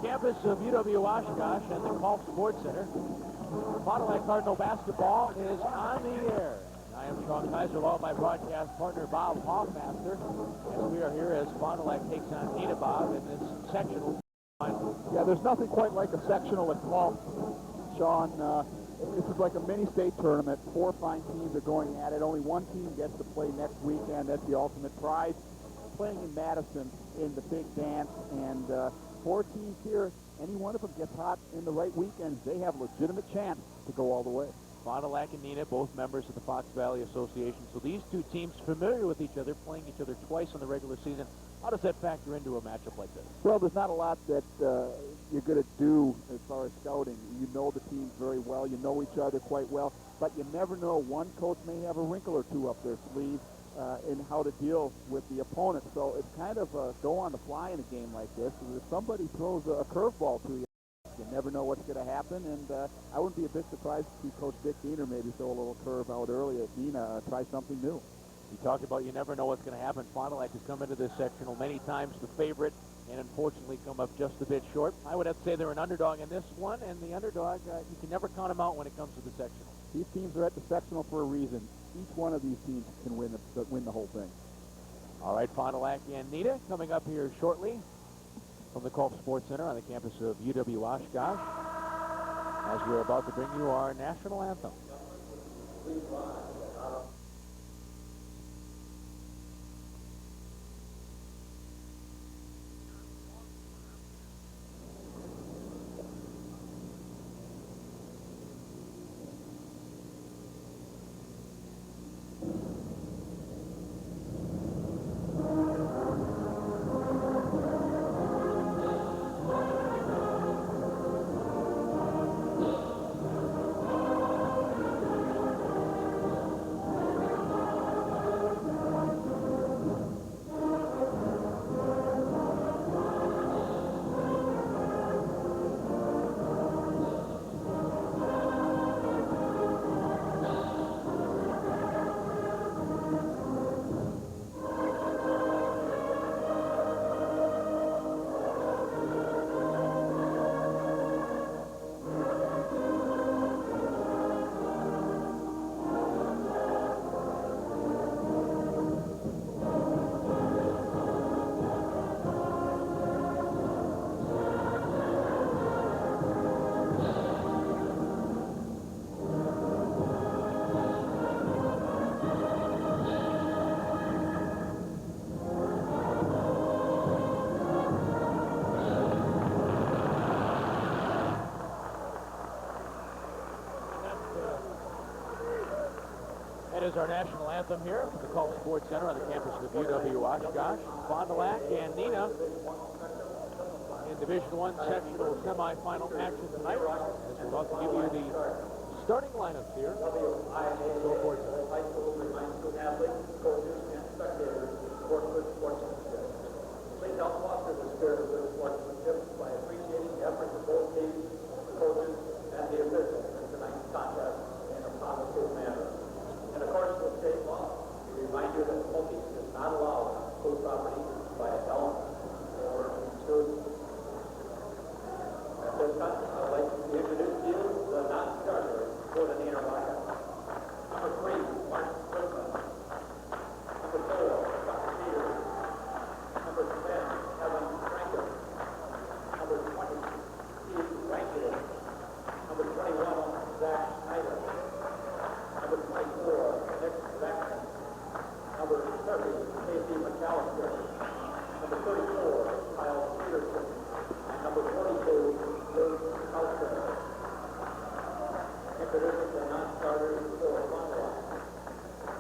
Campus of UW-Oshkosh and the Golf Sports Center. Fond du Lac Cardinal basketball is on the air. I am Sean Kaiser, along with my broadcast partner Bob Hoffmaster, as we are here as Fond du Lac takes on Neenah Bob in this sectional final. Yeah, there's nothing quite like a sectional at golf, Sean. This is like a mini-state tournament. 4 fine teams are going at it. Only one team gets to play next weekend. That's the ultimate prize. Playing in Madison in the big dance, and 4 teams here. Any one of them gets hot in the right weekends, they have a legitimate chance to go all the way. Fond du Lac and Neenah, both members of the Fox Valley Association. So these two teams familiar with each other, playing each other twice in the regular season. How does that factor into a matchup like this? Well, there's not a lot that you're going to do as far as scouting. You know the teams very well. You know each other quite well. But you never know. One coach may have a wrinkle or two up their sleeve in how to deal with the opponent. So it's kind of go on the fly in a game like this. If somebody throws a curveball to you, you never know what's going to happen. And I wouldn't be a bit surprised to see Coach Dick Diener maybe throw a little curve out early at Neenah, try something new. You talked about you never know what's going to happen. Fond du Lac has come into this sectional many times the favorite and unfortunately come up just a bit short. I would have to say they're an underdog in this one, and the underdog, you can never count them out when it comes to the sectional. These teams are at the sectional for a reason. Each one of these teams can win the whole thing. All right, Fond du Lac and Neenah coming up here shortly from the Golf Sports Center on the campus of UW-Oshkosh as we're about to bring you our national anthem. That is our national anthem here from the Colts Sports Center on the campus of UW Oshkosh. Fond du Lac and Neenah in Division I sectional semifinal action tonight. As we're about to give you the starting lineups here. So forth. High school reminds student athletes, coaches, and spectators to work with sportsmanship. Please help foster the spirit of good sportsmanship by appreciating the efforts of both teams, the coaches, and the officials in tonight's contest in a positive manner. In accordance with state law, we remind you that smoking is not allowed on school property by adults or students. At this time, I'd like to introduce to you the non-starters for the Neenah Rockets. Number 3, Mark Whitman. Number 4, Scott Peters. Number 10, Evan Frankel. Number 20, Steve Rankin. Number 21, Zach Schneider. Number 24, Nick Beckman. Number 30, Casey McAllister. Number 34, Kyle Peterson. And number 42, Luke Halster. Introducing the non-starters for Fond du Lac.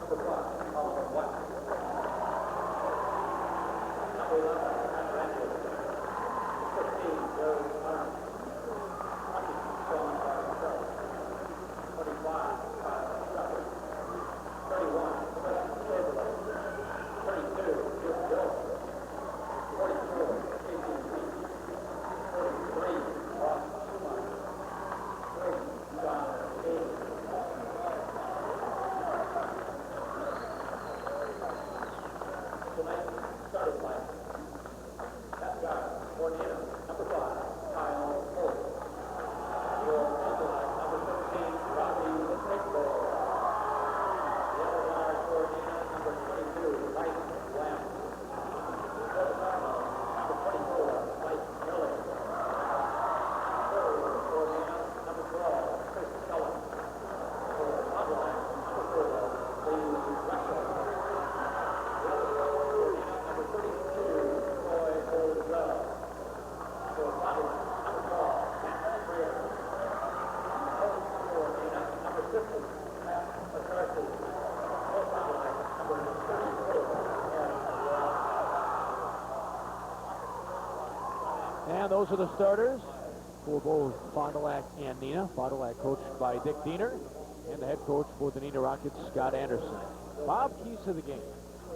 Number 5, Colin White. Number 11, Matt Randall. 15, Joe Arndt. 20, Sean Bartel. 25, Kyle Shepard. 31, Sebastian Chamberlain. 32, Jim Jones. 44, Casey Reed. 43, Ross Schumacher. 30, John Hayes. Tonight's starting line. At guard, for Neenah, number 5, Kyle Holt. For Fond du Lac, number 13, Robbie Nickball. The other guard for Neenah, number 22, Mike Lamb. For the Cardinals, number 24, Mike Miller. Third for Neenah, number 12, Chris Keller. For Fond du Lac, number 4, Lee Russell. The other guard for Neenah, number 32, Troy O'Dell. For Fond du Lac, number 12, Matt Freer. Coach for Neenah, number 50, Matt McCarthy. For Fond du Lac, number 34, Ed Ross. And those are the starters for both Fond du Lac and Neenah. Fond du Lac coached by Dick Diener, and the head coach for the Neenah Rockets, Scott Anderson. Bob, keys to the game.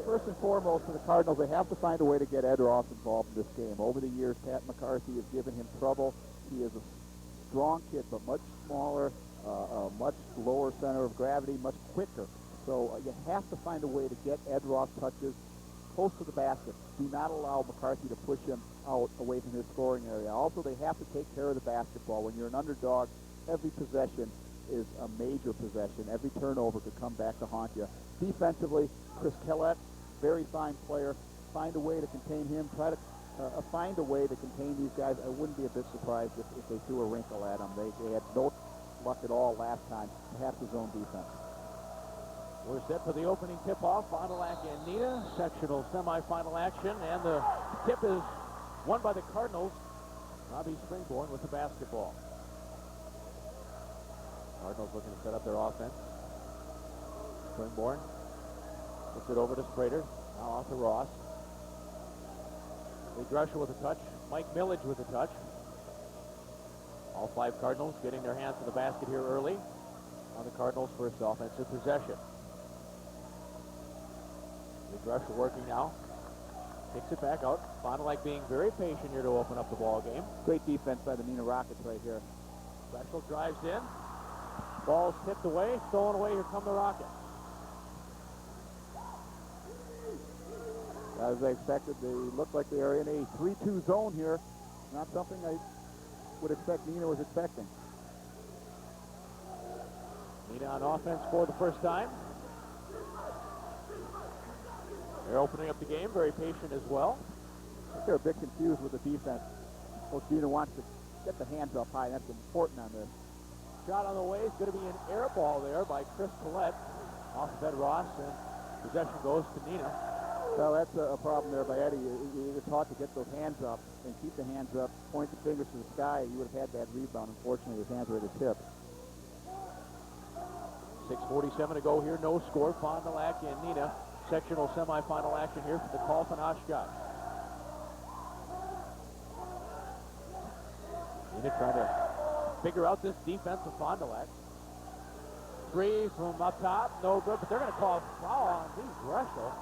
First and foremost, for the Cardinals, they have to find a way to get Ed Ross involved in this game. Over the years, Pat McCarthy has given him trouble. He is a strong kid, but much smaller, a much lower center of gravity, much quicker. So you have to find a way to get Ed Ross touches close to the basket. Do not allow McCarthy to push him out away from his scoring area. Also, they have to take care of the basketball. When you're an underdog, every possession is a major possession. Every turnover could come back to haunt you. Defensively, Chris Kellett, very fine player. Find a way to contain him. Try to find a way to contain these guys. I wouldn't be a bit surprised if they threw a wrinkle at them. They had no luck at all last time. Perhaps the zone defense. We're set for the opening tip-off. Fond du Lac and Neenah, sectional semifinal action, and the tip is won by the Cardinals. Robbie Springborn with the basketball. Cardinals looking to set up their offense. Springborn puts it over to Sprader. Now off to Ross. Lee Drescher with a touch. Mike Millage with a touch. All 5 Cardinals getting their hands to the basket here early on the Cardinals' first offensive possession. Lee Drescher working now. Kicks it back out. Fond du Lac being very patient here to open up the ball game. Great defense by the Neenah Rockets right here. Drexel drives in. Ball's tipped away. Stolen away. Here come the Rockets. As I expected, they look like they are in a 3-2 zone here. Not something I would expect Neenah was expecting. Neenah on offense for the first time. They're opening up the game, very patient as well. I think they're a bit confused with the defense. Coach Diener wants to get the hands up high. That's important on this. Shot on the way is going to be an air ball there by Chris Collette off of Ed Ross, and possession goes to Neenah. Well, that's a problem there by Eddie. You're taught to get those hands up and keep the hands up, point the fingers to the sky. You would have had that rebound. Unfortunately, his hands were at his hip. 6:47 to go here, no score. Fond du Lac and Neenah, sectional semifinal action here for the Kaufman Oshkosh. Neenah trying to figure out this defense of Fond du Lac. Three from up top, no good, but they're going to call a foul on Dean Greshel.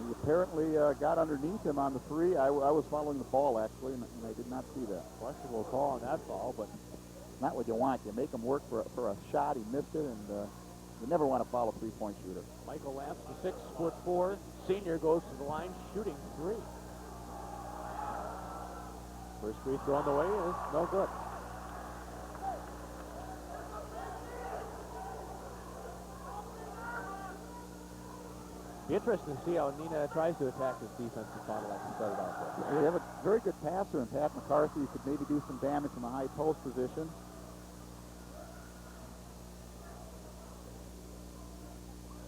He apparently got underneath him on the three. I was following the ball, actually, and I did not see that. Questionable call on that foul, but Not what you want. You make him work for a shot. He missed it, and you never want to foul a three-point shooter. Michael Lamps, the 6'4" senior, goes to the line shooting three. First free throw on the way is no good. Be interesting to see how Neenah tries to attack this defense in Fond du Lac to start it out there. They have a very good passer in Pat McCarthy. He could maybe do some damage from a high post position.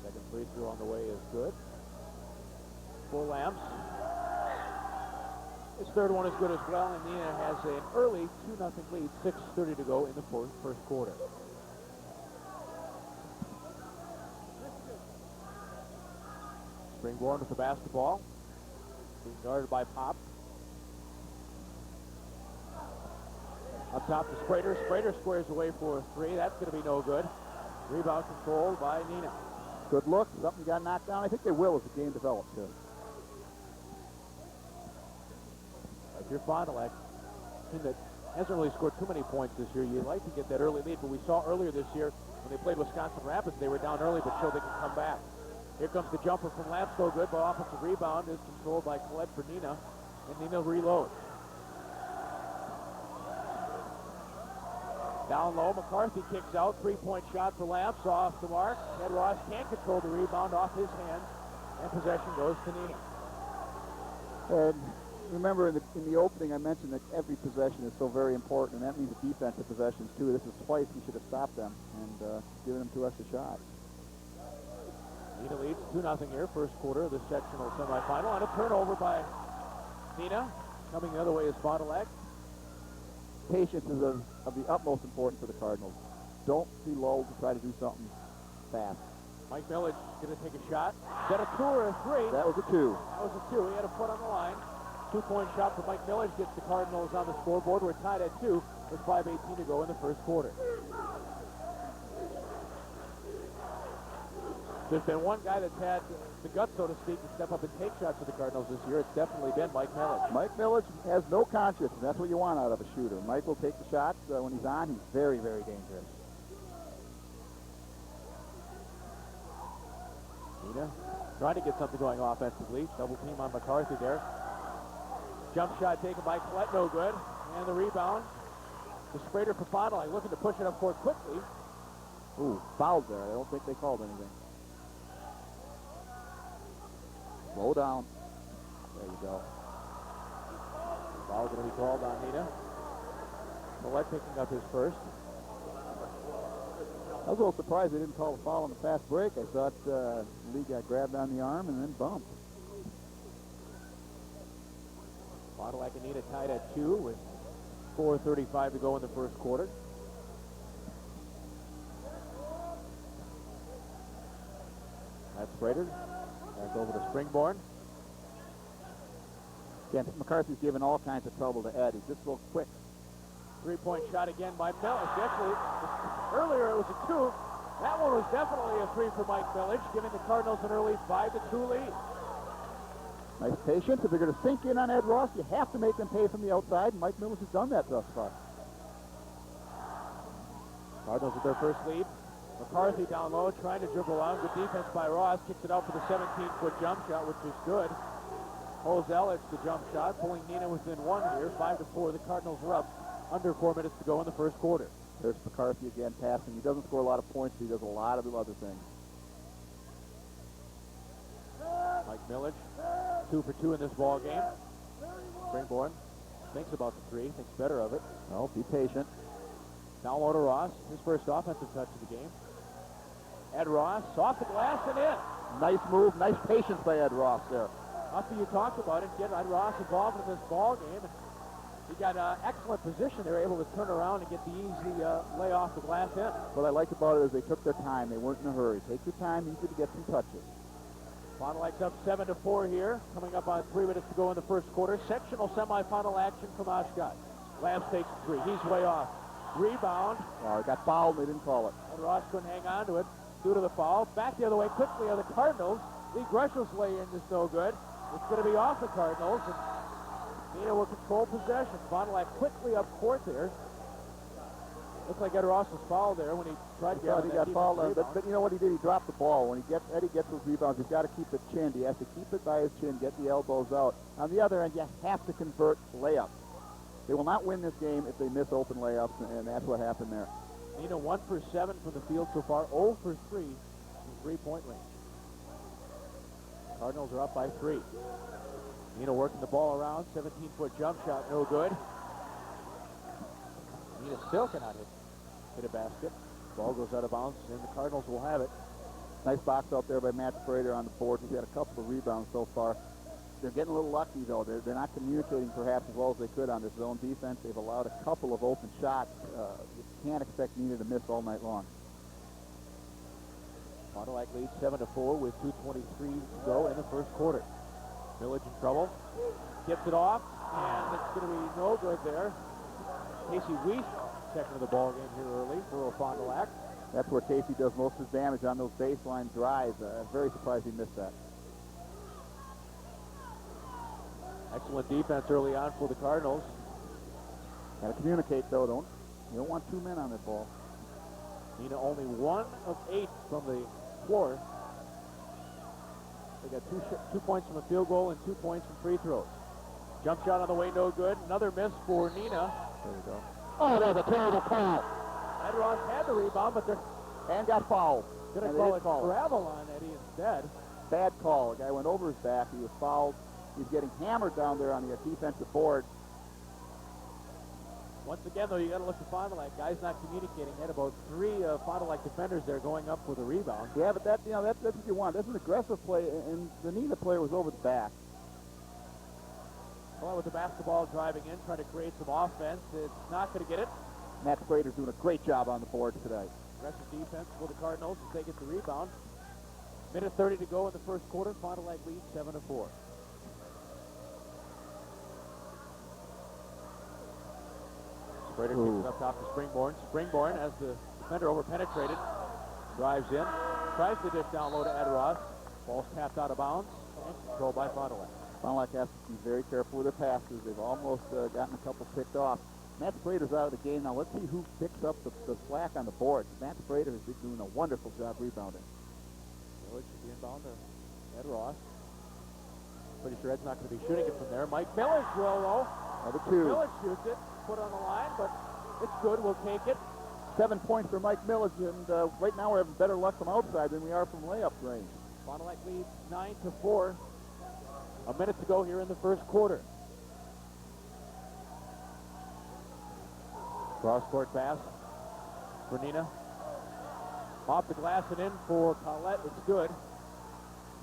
Second free throw on the way is good for Lamps. His third one is good as well, and Neenah has an early 2-0 lead, 6:30 to go in the first quarter. Springborn with the basketball, being guarded by Pop. Up top to Sprader. Sprader squares away for a three. That's going to be no good. Rebound controlled by Neenah. Good look. Something got knocked down. I think they will as the game develops here. If you're Fond du Lac, team that hasn't really scored too many points this year, you'd like to get that early lead, but we saw earlier this year when they played Wisconsin Rapids, they were down early but showed they can come back. Here comes the jumper from Lamps, no good, but offensive rebound is controlled by Collette for Neenah, and Neenah reloads. Down low, McCarthy kicks out, three-point shot for Lamps, off the mark. Ed Ross can't control the rebound off his hands, and possession goes to Neenah. And remember, in the opening, I mentioned that every possession is so very important, and that means the defensive possessions, too. This is twice we should have stopped them and given them 2 extra shots. Neenah leads 2-0 here, first quarter of the sectional semifinal, and a turnover by Neenah. Coming the other way is Fond du Lac. Patience is of the utmost importance for the Cardinals. Don't be lulled to try to do something fast. Mike Millage going to take a shot. Is that a 2 or a 3? That was a 2. That was a 2. He had a foot on the line. 2-point shot for Mike Millage gets the Cardinals on the scoreboard. We're tied at 2 with 5:18 to go in the first quarter. There's been one guy that's had the guts, so to speak, to step up and take shots for the Cardinals this year. It's definitely been Mike Millage. Mike Millage has no conscience, and that's what you want out of a shooter. Mike will take the shots. When he's on, he's very, very dangerous. Neenah trying to get something going offensively. Double team on McCarthy there. Jump shot taken by Collette, no good. And the rebound to Sprader for Fond du Lac, looking to push it up court quickly. Ooh, fouled there. I don't think they called anything. Slow down. There you go. Foul going to be called on Neenah. Collette picking up his first. I was a little surprised they didn't call a foul on the fast break. I thought Lee got grabbed on the arm and then bumped. Fond du Lac and Neenah tied at 2 with 4:35 to go in the first quarter. That's Sprader. Back over to Springborn. Again, McCarthy's given all kinds of trouble to Ed. He's just a little quick. Three-point shot again by Millage. Actually, earlier it was a 2. That one was definitely a 3 for Mike Millage, giving the Cardinals an early 5-2 lead. Nice patience. If they're going to sink in on Ed Ross, you have to make them pay from the outside, and Mike Millage has done that thus far. Cardinals with their first lead. McCarthy down low, trying to dribble on. Good defense by Ross. Kicks it out for the 17-foot jump shot, which is good. Hozell, it's the jump shot, pulling Neenah within 1 here. 5-4. The Cardinals are up. Under 4 minutes to go in the first quarter. There's McCarthy again passing. He doesn't score a lot of points, but he does a lot of other things. Mike Millage, 2 for 2 in this ball game. Springborn thinks about the 3, thinks better of it. Well, be patient. Down low to Ross, his first offensive touch of the game. Ed Ross, off the glass and in. Nice move, nice patience by Ed Ross there. After you talk about it, get Ed Ross involved in this ball game. He got excellent position. They were able to turn around and get the easy lay off the glass end. What I like about it is they took their time. They weren't in a hurry. Take your time, easy to get some touches. Fond du Lac's up 7-4 here. Coming up on 3 minutes to go in the first quarter. Sectional semifinal action from Oshkosh. Lambs takes 3. He's way off. Rebound. Well, he got fouled. They didn't call it. And Ross couldn't hang on to it due to the foul. Back the other way quickly are the Cardinals. Lee Greshell's lay-in is no good. It's going to be off the Cardinals. And Neenah will control possession. Fond du Lac quickly up court there. Looks like Ed Ross was fouled there when he tried to get He got fouled. But you know what he did? He dropped the ball. When Eddie gets those rebounds, he's got to keep it chinned. He has to keep it by his chin, get the elbows out. On the other end, you have to convert layups. They will not win this game if they miss open layups, and that's what happened there. Neenah 1 for 7 from the field so far, 0 for 3 from three-point range. Cardinals are up by 3. Neenah working the ball around, 17-foot jump shot, no good. Neenah still cannot hit a basket. Ball goes out of bounds, and the Cardinals will have it. Nice box out there by Matt Sprader on the board. He's had a couple of rebounds so far. They're getting a little lucky, though. They're not communicating perhaps as well as they could on this zone defense. They've allowed a couple of open shots. You can't expect Neenah to miss all night long. Fond du Lac leads 7-4 with 2:23 to go in the first quarter. Village in trouble. Gets it off, and it's going to be no good there. Casey Weiss second of the ball game here early for Fond du Lac. That's where Casey does most of his damage on those baseline drives. Very surprised he missed that. Excellent defense early on for the Cardinals. Got to communicate, though. You don't want 2 men on that ball. Neenah only 1 of 8 from the floor. They got 2 points from a field goal and 2 points from free throws. Jump shot on the way, no good. Another miss for Neenah. There you go. Oh, that was a terrible call. Ed Ross had the rebound, but they're And got fouled. going to And call they it did call it. travel on Eddie instead. Bad call. The guy went over his back. He was fouled. He's getting hammered down there on the defensive board. Once again, though, you got to look at Fond du Lac. Guys not communicating. Had about 3 Fond du Lac defenders there going up for the rebound. Yeah, but that's what you want. That's an aggressive play, and the Neenah player was over the back. Well, with the basketball driving in, trying to create some offense. It's not going to get it. Matt Sprader's doing a great job on the board today. Aggressive defense for the Cardinals as they get the rebound. Minute 30 to go in the first quarter. Fond du Lac leads 7-4. Sprader kicks it up top to Springborn. Springborn, as the defender over-penetrated, drives in, tries to dish down low to Ed Ross. Ball's tapped out of bounds and controlled by Fond du Lac. Fond du Lac has to be very careful with their passes. They've almost gotten a couple picked off. Matt Sprader's out of the game now. Let's see who picks up the slack on the board. Matt Sprader has been doing a wonderful job rebounding. Village should be inbound to Ed Ross. Pretty sure Ed's not going to be shooting it from there. Mike Millage will, though. Number 2. Millage shoots it, put on the line, but it's good. We'll take it. 7 points for Mike Millage, and right now we're having better luck from outside than we are from layup range. Fond du Lac leads 9-4. A minute to go here in the first quarter. Cross-court pass for Neenah. Off the glass and in for Paulette. It's good.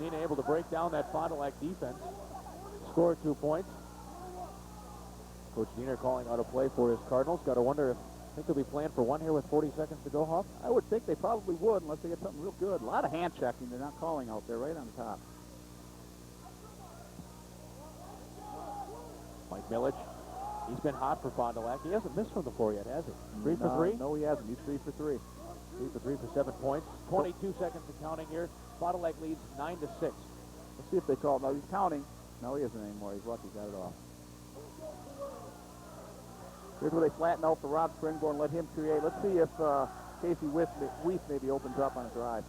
Neenah able to break down that Fond du Lac defense. Score 2 points. Coach Neenah calling out a play for his Cardinals. Got to wonder if think they'll be playing for 1 here with 40 seconds to go, Hoff? I would think they probably would unless they get something real good. A lot of hand checking they're not calling out there right on the top. Mike Millage. He's been hot for Fond du Lac. He hasn't missed from the floor yet, has he? 3 for 3? No, he hasn't. He's 3 for 3. 3 for 3 for 7 points. 22 seconds and counting here. Fond du Lac leads 9-6. Let's see if they call it. No, he's counting. No, he isn't anymore. He's lucky. Got it off. Here's where they flatten out for Rob Springborn, let him create. Let's see if Casey Weiss maybe opens up on a drive.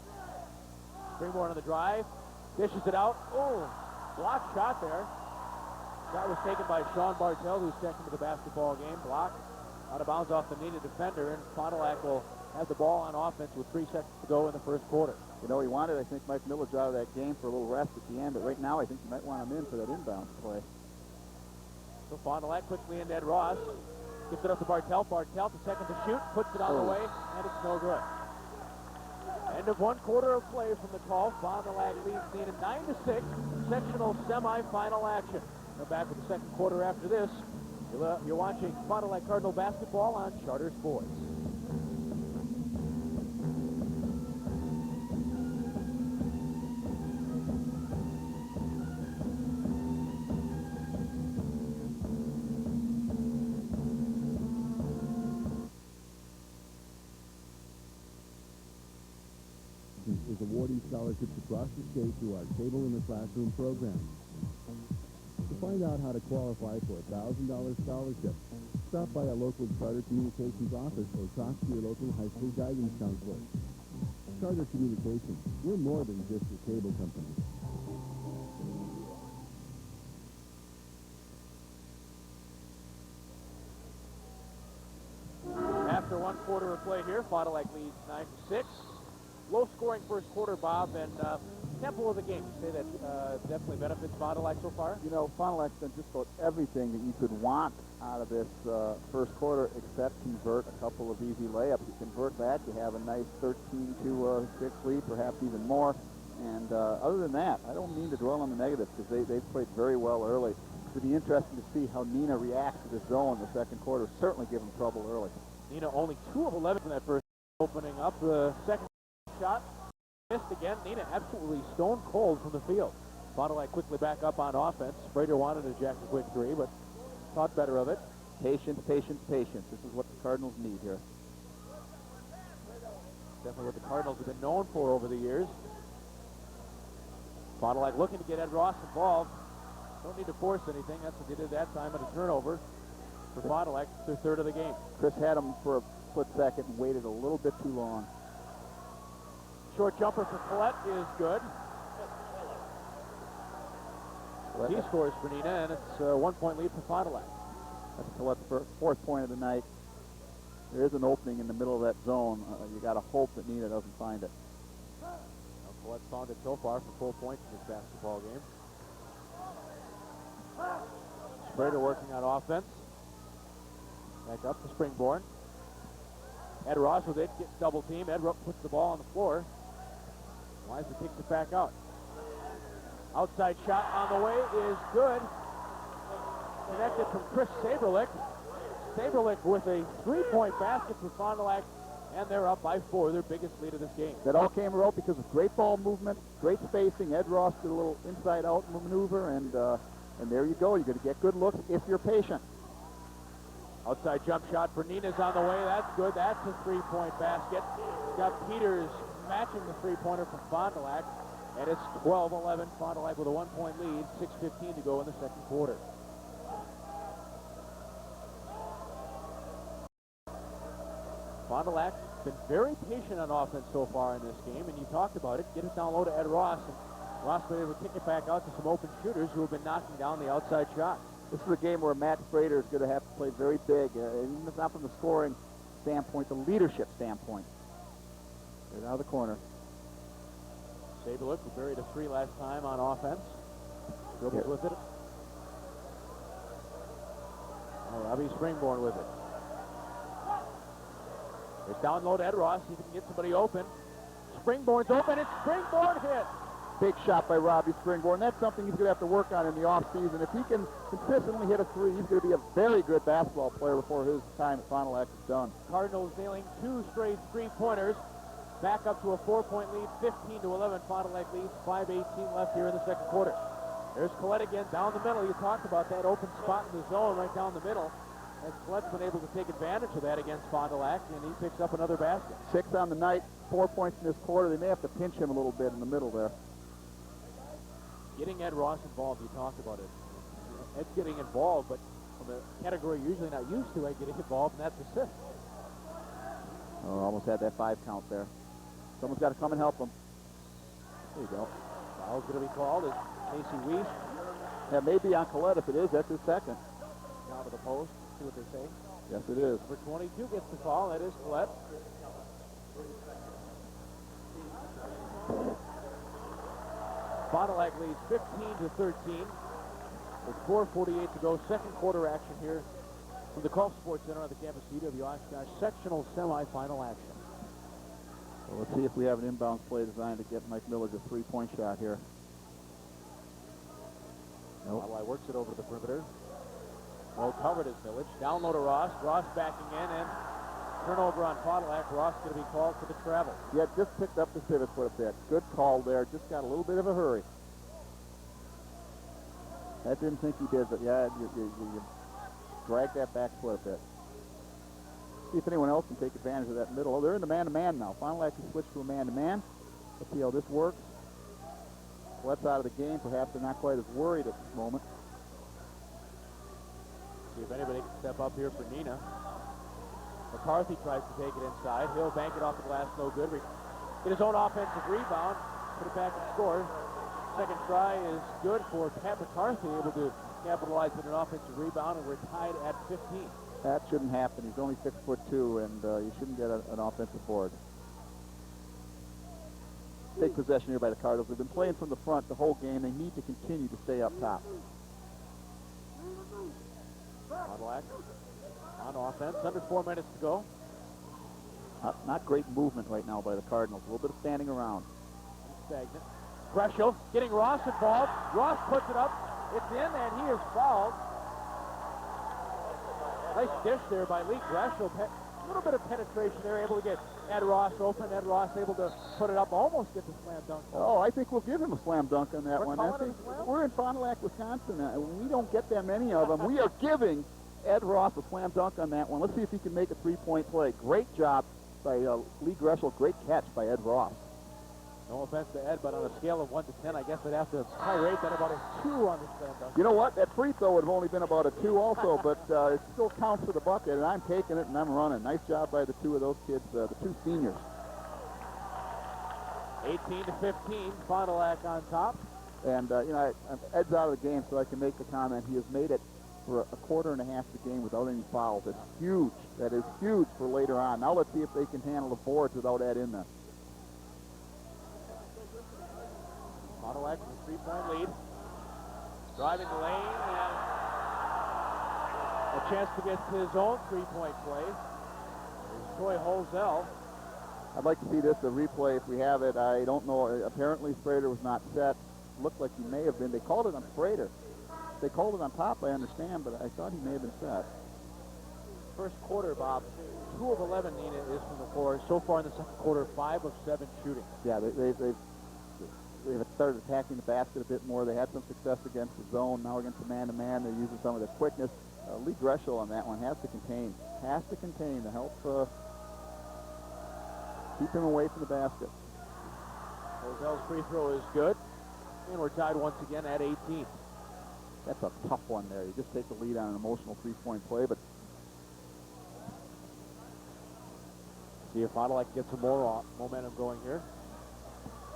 Springborn on the drive. Dishes it out. Oh, blocked shot there. That was taken by Sean Bartell, who's second to the basketball game. Blocked out of bounds off the Neenah defender, and Fond du Lac will have the ball on offense with 3 seconds to go in the first quarter. You know, he wanted, I think, Mike Millage out of that game for a little rest at the end, but right now I think you might want him in for that inbound play. So Fond du Lac quickly in Ed Ross. Gets it up to Bartell. Bartell to second to shoot. Puts it on the way, and it's no good. End of 1 quarter of play from the call. Fond du Lac leads Neenah 9-6. Sectional semifinal action. We're back with the second quarter after this. You're watching Fond du Lac Cardinal basketball on Charter Sports. Is awarding scholarships across the state through our Table in the Classroom program. To find out how to qualify for a $1,000 scholarship, stop by a local Charter Communications office or talk to your local high school guidance counselor. Charter Communications, we're more than just a cable company. After one quarter of play here, Fond du Lac leads 9-6. Low-scoring first quarter, Bob, and tempo of the game. You say that definitely benefits Fond du Lac so far? You know, Fond du Lac's done just about everything that you could want out of this first quarter, except convert a couple of easy layups. You convert that, you have a nice 13-6 lead, perhaps even more. And other than that, I don't mean to dwell on the negatives because they've played very well early. It'll be interesting to see how Neenah reacts to the zone in the second quarter. Certainly give them trouble early. Neenah only 2 of 11 from that first, opening up the second shot. Missed again. Neenah absolutely stone cold from the field. Fond du Lac quickly back up on offense. Sprader wanted to jack a quick 3, but thought better of it. Patience, patience, patience. This is what the Cardinals need here. Definitely what the Cardinals have been known for over the years. Fond du Lac looking to get Ed Ross involved. Don't need to force anything. That's what they did that time at a turnover for Fond du Lac, their third of the game. Chris had him for a split second and waited a little bit too long. Short jumper for Collette is good. He scores for Neenah, and it's a 1-point lead for Fond du Lac. That's Collette's fourth point of the night. There is an opening in the middle of that zone. You got to hope that Neenah doesn't find it. Well, Collette's found it so far for 4 points in this basketball game. Sprader working on offense. Back up to Springborn. Ed Ross with it, gets double team. Ed puts the ball on the floor. Wisely kicks it back out. Outside shot on the way is good. Connected from Chris Saberlich. Saberlich with a 3-point basket for Fond du Lac, and they're up by 4, their biggest lead of this game. That all came about because of great ball movement, great spacing. Ed Ross did a little inside-out maneuver, and there you go. You're going to get good looks if you're patient. Outside jump shot for Neenah's on the way. That's good. That's a 3-point basket. Got Peters matching the 3-pointer from Fond du Lac. And it's 12-11. Fond du Lac with a 1-point lead. 6:15 to go in the second quarter. Fond du Lac been very patient on offense so far in this game, and you talked about it. Get it down low to Ed Ross, and Ross was able to kick it back out to some open shooters who have been knocking down the outside shots. This is a game where Matt Sprader is going to have to play very big, even if not from the scoring standpoint, the leadership standpoint. Right out of the corner. Saberlich, who buried a 3 last time on offense. Dribbles with it. Oh, Robbie Springborn with it. It's down low to Ed Ross. See if he can get somebody open. Springborn's open, and Springborn hit. Big shot by Robbie Springborn. That's something he's going to have to work on in the offseason. If he can consistently hit a 3, he's going to be a very good basketball player before his time at Fond du Lac is done. Cardinals nailing 2 straight 3-pointers. Back up to a 4-point lead, 15-11. Fond du Lac leads, 5:18 left here in the second quarter. There's Collette again down the middle. You talked about that open spot in the zone right down the middle. And Colette's been able to take advantage of that against Fond du Lac, and he picks up another basket. 6 on the night, 4 points in this quarter. They may have to pinch him a little bit in the middle there. Getting Ed Ross involved, you talked about it. Ed's getting involved, but from a category you're usually not used to, Ed getting involved, and that's assist. Oh, almost had that 5 count there. Someone's got to come and help him. There you go. Foul's going to be called. It's Casey Weiss. That may be on Collette. If it is, that's his second. Down to the post. See what they say. Yes, it is. Number 22 gets the foul. That is Collette. Fond du Lac leads 15-13. With 4:48 to go. Second quarter action here from the Gulf Sports Center on the campus of UW Oshkosh. Sectional semifinal action. Well, let's see if we have an inbound play designed to get Mike Miller a 3-point shot here. Nope. Works it over to the perimeter. Well covered is Millage. Down low to Ross. Ross backing in, and turnover on Fond du Lac. Ross going to be called for the travel. Yeah, just picked up the pivot foot a bit. Good call there. Just got a little bit of a hurry. I didn't think he did, but yeah, you drag that back foot a bit. See if anyone else can take advantage of that middle. Oh, they're in the man-to-man now. Fond du Lac can switch to a man-to-man. Let's see how this works. Sweat's out of the game. Perhaps they're not quite as worried at this moment. See if anybody can step up here for Neenah. McCarthy tries to take it inside. He'll bank it off the glass, no good. Get his own offensive rebound, put it back and score. Second try is good for Pat McCarthy, able to capitalize with an offensive rebound, and we're tied at 15. That shouldn't happen. He's only 6'2", and you shouldn't get an offensive board. Take possession here by the Cardinals. They've been playing from the front the whole game. They need to continue to stay up top. Fond du Lac on offense. Under 4 minutes to go. Not great movement right now by the Cardinals. A little bit of standing around. Stagnant. Greshel getting Ross involved. Ross puts it up. It's in, and he is fouled. Nice dish there by Lee Greshel. A little bit of penetration there, able to get Ed Ross open. Ed Ross able to put it up, almost get the slam dunk. Oh, I think we'll give him a slam dunk on that one. Calling it a slam? We're in Fond du Lac, Wisconsin. We don't get that many of them. We are giving Ed Ross a slam dunk on that one. Let's see if he can make a three-point play. Great job by Lee Greshel. Great catch by Ed Ross. No offense to Ed, but on a scale of 1 to 10, I guess I'd have to probably rate that about a 2 on the slam dunk. You know what? That free throw would have only been about a 2 also, but it still counts for the bucket, and I'm taking it, and I'm running. Nice job by the two of those kids, the two seniors. 18 to 15, Fond du Lac on top. And, Ed's out of the game, so I can make the comment. He has made it for a quarter and a half of the game without any fouls. That's huge. That is huge for later on. Now let's see if they can handle the boards without Ed in there. Fond du Lac with a 3-point lead. Driving the lane, and a chance to get his own 3-point play. There's Troy Holzell. I'd like to see this, a replay, if we have it. I don't know. Apparently, Sprader was not set. Looked like he may have been. They called it on Sprader. They called it on top, I understand, but I thought he may have been set. First quarter, Bob, 2 of 11 Neenah is from the floor. So far in the second quarter, 5 of 7 shooting. Yeah, they've started attacking the basket a bit more. They had some success against the zone. Now against the man-to-man, they're using some of their quickness. Lee Greshel on that one has to contain to help keep him away from the basket. Holzell's free throw is good, and we're tied once again at 18. That's a tough one there. You just take the lead on an emotional 3-point play, but see if Fond du Lac gets some more momentum going here.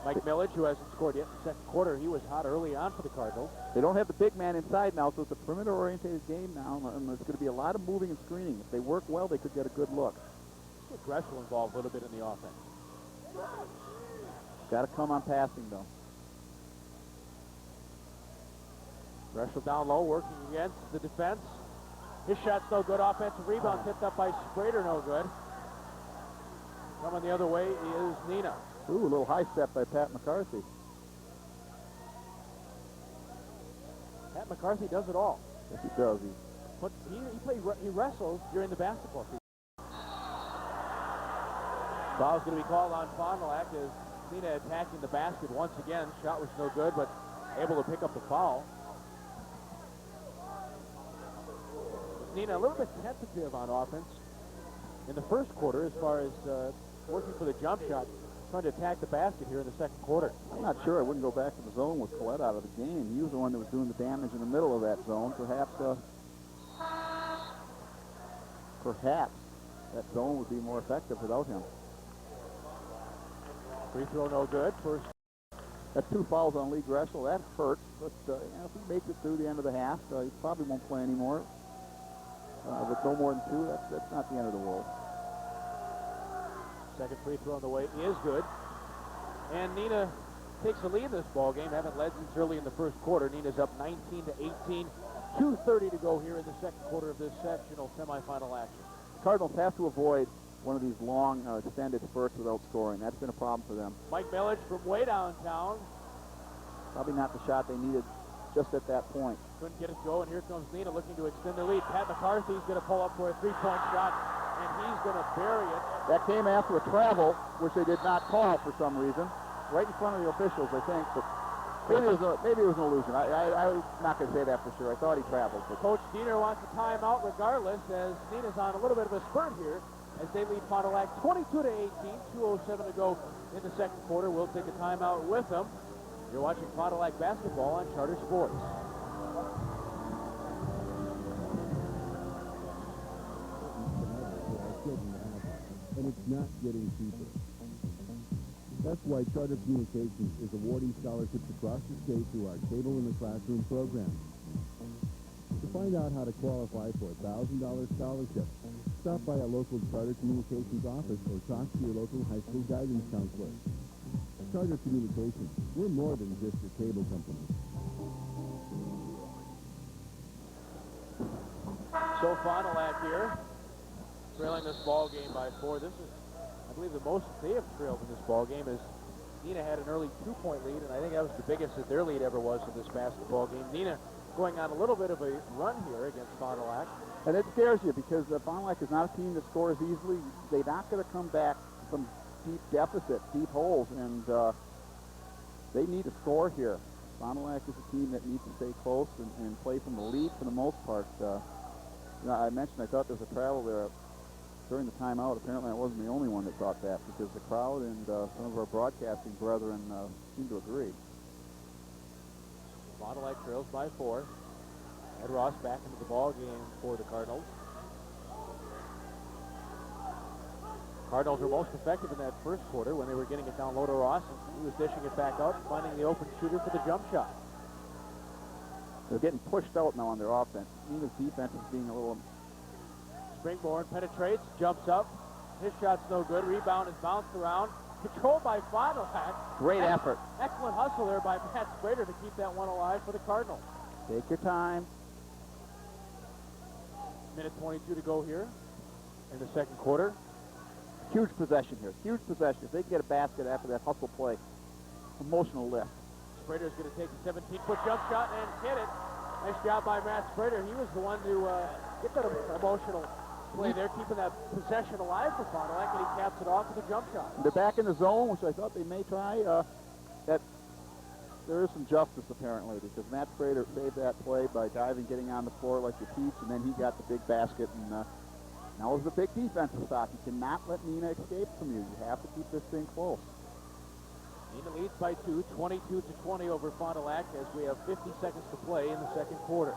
Mike Millage, who hasn't scored yet in the second quarter, he was hot early on for the Cardinals. They don't have the big man inside now, so it's a perimeter-oriented game now, and there's going to be a lot of moving and screening. If they work well, they could get a good look. Get Greshel involved a little bit in the offense. Got to come on passing, though. Greshel down low, working against the defense. His shot's no good. Offensive rebound tipped up by Sprader, no good. Coming the other way is Neenah. Ooh, a little high step by Pat McCarthy. Pat McCarthy does it all. Yes, he does. He wrestles during the basketball season. Foul's going to be called on Fond du Lac as Neenah attacking the basket once again. Shot was no good, but able to pick up the foul. Neenah a little bit tentative on offense in the first quarter as far as working for the jump shot, trying to attack the basket here in the second quarter. I'm not sure. I wouldn't go back to the zone with Collette out of the game. He was the one that was doing the damage in the middle of that zone. Perhaps that zone would be more effective without him. Free throw no good. First. That's 2 fouls on Lee Greshel. That hurts, but if he makes it through the end of the half, he probably won't play anymore. With no more than 2, that's not the end of the world. Second free throw on the way is good. And Neenah takes the lead in this ball game. Haven't led since early in the first quarter. Neenah's up 19 to 18. 2:30 to go here in the second quarter of this sectional semifinal action. The Cardinals have to avoid one of these long, extended spurts without scoring. That's been a problem for them. Mike Millage from way downtown. Probably not the shot they needed just at that point. Couldn't get it to go, and here comes Neenah looking to extend the lead. Pat McCarthy's going to pull up for a three-point shot, and he's going to bury it. That came after a travel, which they did not call for some reason, right in front of the officials, I think. But maybe it was an illusion. I'm not going to say that for sure. I thought he traveled. But Coach Diener wants a timeout regardless, as Neenah's on a little bit of a spurt here as they lead Fond du Lac 22-18, 2:07 to go in the second quarter. We'll take a timeout with them. You're watching Fond du Lac basketball on Charter Sports. And it's not getting cheaper. That's why Charter Communications is awarding scholarships across the state through our Cable in the Classroom program. To find out how to qualify for a $1,000 scholarship, stop by a local Charter Communications office or talk to your local high school guidance counselor. Charter Communications, we're more than just a cable company. So Fond du Lac here, trailing this ball game by 4. This is, I believe, the most they have trailed in this ball game, as Neenah had an early 2-point lead, and I think that was the biggest that their lead ever was in this basketball game. Neenah going on a little bit of a run here against Fond du Lac. And it scares you because Fond du Lac is not a team that scores easily. They're not going to come back from deep deficit, deep holes, and they need to score here. Fond du Lac is a team that needs to stay close and play from the lead for the most part. I mentioned I thought there was a travel there during the timeout. Apparently I wasn't the only one that thought that, because the crowd and some of our broadcasting brethren seem to agree. Fond du Lac trails by 4. Ed Ross back into the ball game for the Cardinals. Cardinals were most effective in that first quarter when they were getting it down low to Ross, and he was dishing it back out, finding the open shooter for the jump shot. They're getting pushed out now on their offense. Neenah's defense is being a little... Springborn penetrates, jumps up. His shot's no good. Rebound is bounced around. Controlled by Fond du Lac. Great effort. Excellent hustle there by Matt Sprader to keep that one alive for the Cardinals. Take your time. Minute 22 to go here in the second quarter. Huge possession here. Huge possession. If they can get a basket after that hustle play, emotional lift. Sprader's going to take a 17-foot jump shot and hit it. Nice job by Matt Sprader. He was the one to get that emotional play there, keeping that possession alive for Fond du Lac, and he caps it off with a jump shot. They're back in the zone, which I thought they may try. There is some justice, apparently, because Matt Sprader saved that play by diving, getting on the floor like you teach, and then he got the big basket. And now is the big defensive stop. You cannot let Neenah escape from you. You have to keep this thing close. Neenah leads by 2, 22-20 over Fond du Lac, as we have 50 seconds to play in the second quarter.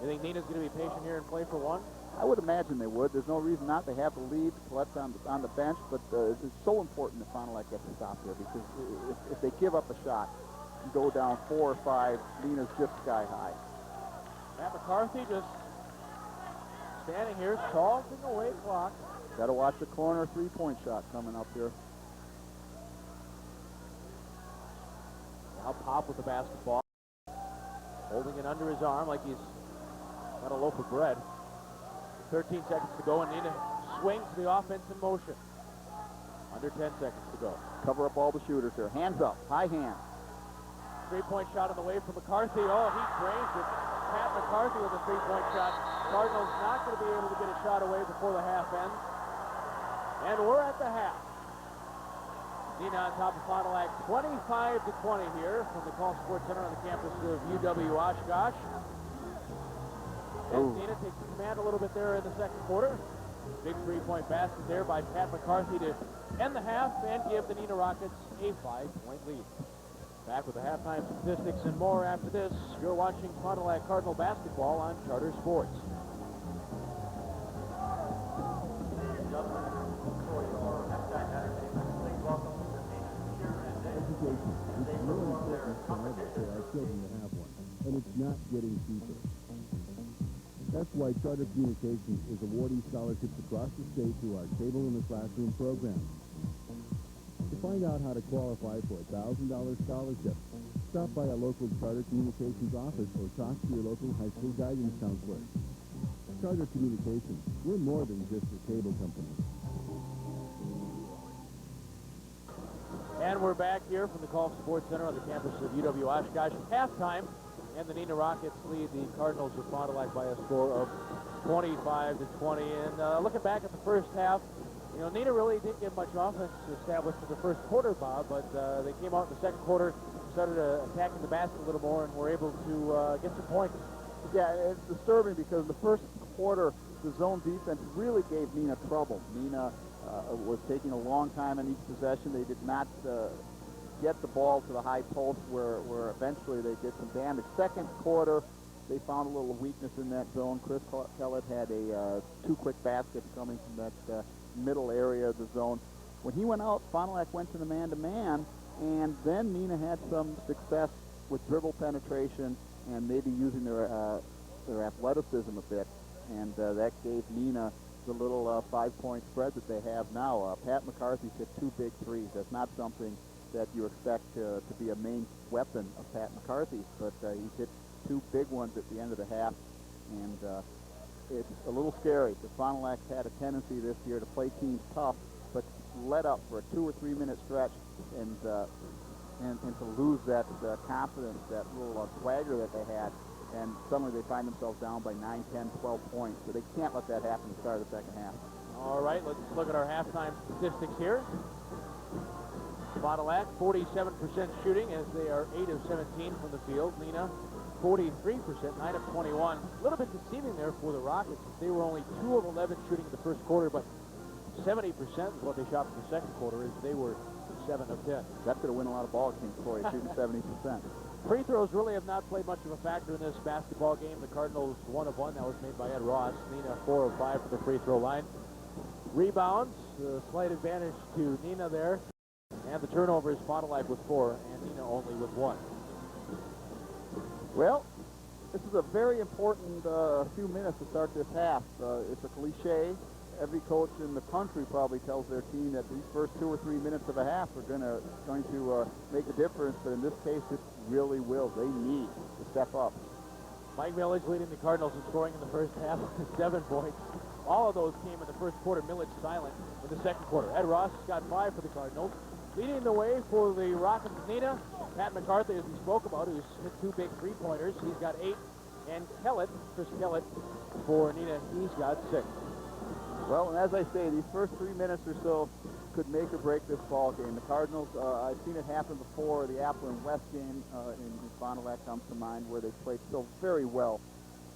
You think Neenah's going to be patient here and play for one? I would imagine they would. There's no reason not. They have the lead. Colette's on the bench, but it's so important that Fond du Lac gets a stop here, because if they give up a shot and go down 4 or 5, Neenah's just sky high. Matt McCarthy just standing here, salting away clock. Got to watch the corner three-point shot coming up here. Now Pop with the basketball, holding it under his arm like he's got a loaf of bread. 13 seconds to go, and Neenah swings the offense in motion. Under 10 seconds to go. Cover up all the shooters here. Hands up, high hand. Three-point shot on the way from McCarthy. Oh, he drains it. Pat McCarthy with a three-point shot. Cardinals not going to be able to get a shot away before the half ends. And we're at the half. Neenah on top of Fond du Lac, 25-20 here from the Call Sports Center on the campus of UW-Oshkosh. And Neenah takes command a little bit there in the second quarter. Big three-point basket there by Pat McCarthy to end the half and give the Neenah Rockets a 5-point lead. Back with the halftime statistics and more after this. You're watching Fond du Lac Cardinal basketball on Charter Sports. Education is really important for our children to have one, and it's not getting cheaper. That's why Charter Communications is awarding scholarships across the state through our Cable in the Classroom program. To find out how to qualify for a $1,000 scholarship, stop by a local Charter Communications office or talk to your local high school guidance counselor. Charter Communications, we're more than just a cable company. And we're back here from the Golf Sports Center on the campus of UW Oshkosh. Halftime, and the Neenah Rockets lead the Cardinals of Fond du Lac by a score of 25-20. And looking back at the first half, you know, Neenah really didn't get much offense established in the first quarter, Bob, but they came out in the second quarter, started attacking the basket a little more, and were able to get some points. Yeah, it's disturbing because in the first quarter, the zone defense really gave Neenah trouble. Neenah was taking a long time on each possession. They did not get the ball to the high post where eventually they did some damage. Second quarter, they found a little weakness in that zone. Chris Kellett had two quick baskets coming from that middle area of the zone. When he went out, Fond du Lac went to the man-to-man, and then Neenah had some success with dribble penetration and maybe using their athleticism a bit, and that gave Neenah the little 5-point spread that they have now. Pat McCarthy hit two big threes. That's not something that you expect to be a main weapon of Pat McCarthy, but he hit two big ones at the end of the half, and it's a little scary. The Fond du Lac had a tendency this year to play teams tough, but let up for a 2 or 3 minute stretch and to lose that confidence, that little swagger that they had, and suddenly they find themselves down by 9, 10, 12 points. So they can't let that happen at the start of the second half. All right, let's look at our halftime statistics here. Fond du Lac, 47% shooting as they are 8 of 17 from the field. Neenah, 43%, 9 of 21. A little bit deceiving there for the Rockets. They were only 2 of 11 shooting in the first quarter, but 70% is what they shot in the second quarter, as they were 7 of 10. That's going to win a lot of ball games for you, shooting 70%. Free throws really have not played much of a factor in this basketball game. The Cardinals 1 of 1. That was made by Ed Ross. Neenah 4 of 5 for the free throw line. Rebounds, slight advantage to Neenah there. And the turnovers, Fond du Lac with 4 and Neenah only with 1. Well, this is a very important few minutes to start this half. It's a cliche. Every coach in the country probably tells their team that these first 2 or 3 minutes of a half are going to make a difference, but in this case, it really will. They need to step up. Mike Millage leading the Cardinals in scoring in the first half, 7 points. All of those came in the first quarter. Millage silent in the second quarter. Ed Ross got 5 for the Cardinals. Leading the way for the Rockets of Neenah, Pat McCarthy, as we spoke about, who's hit 2 big three-pointers. He's got 8. And Chris Kellett for Neenah, he's got 6. Well, and as I say, these first 3 minutes or so could make or break this ball game. The Cardinals, I've seen it happen before. The Apple and West game in Fond du Lac comes to mind, where they played still very well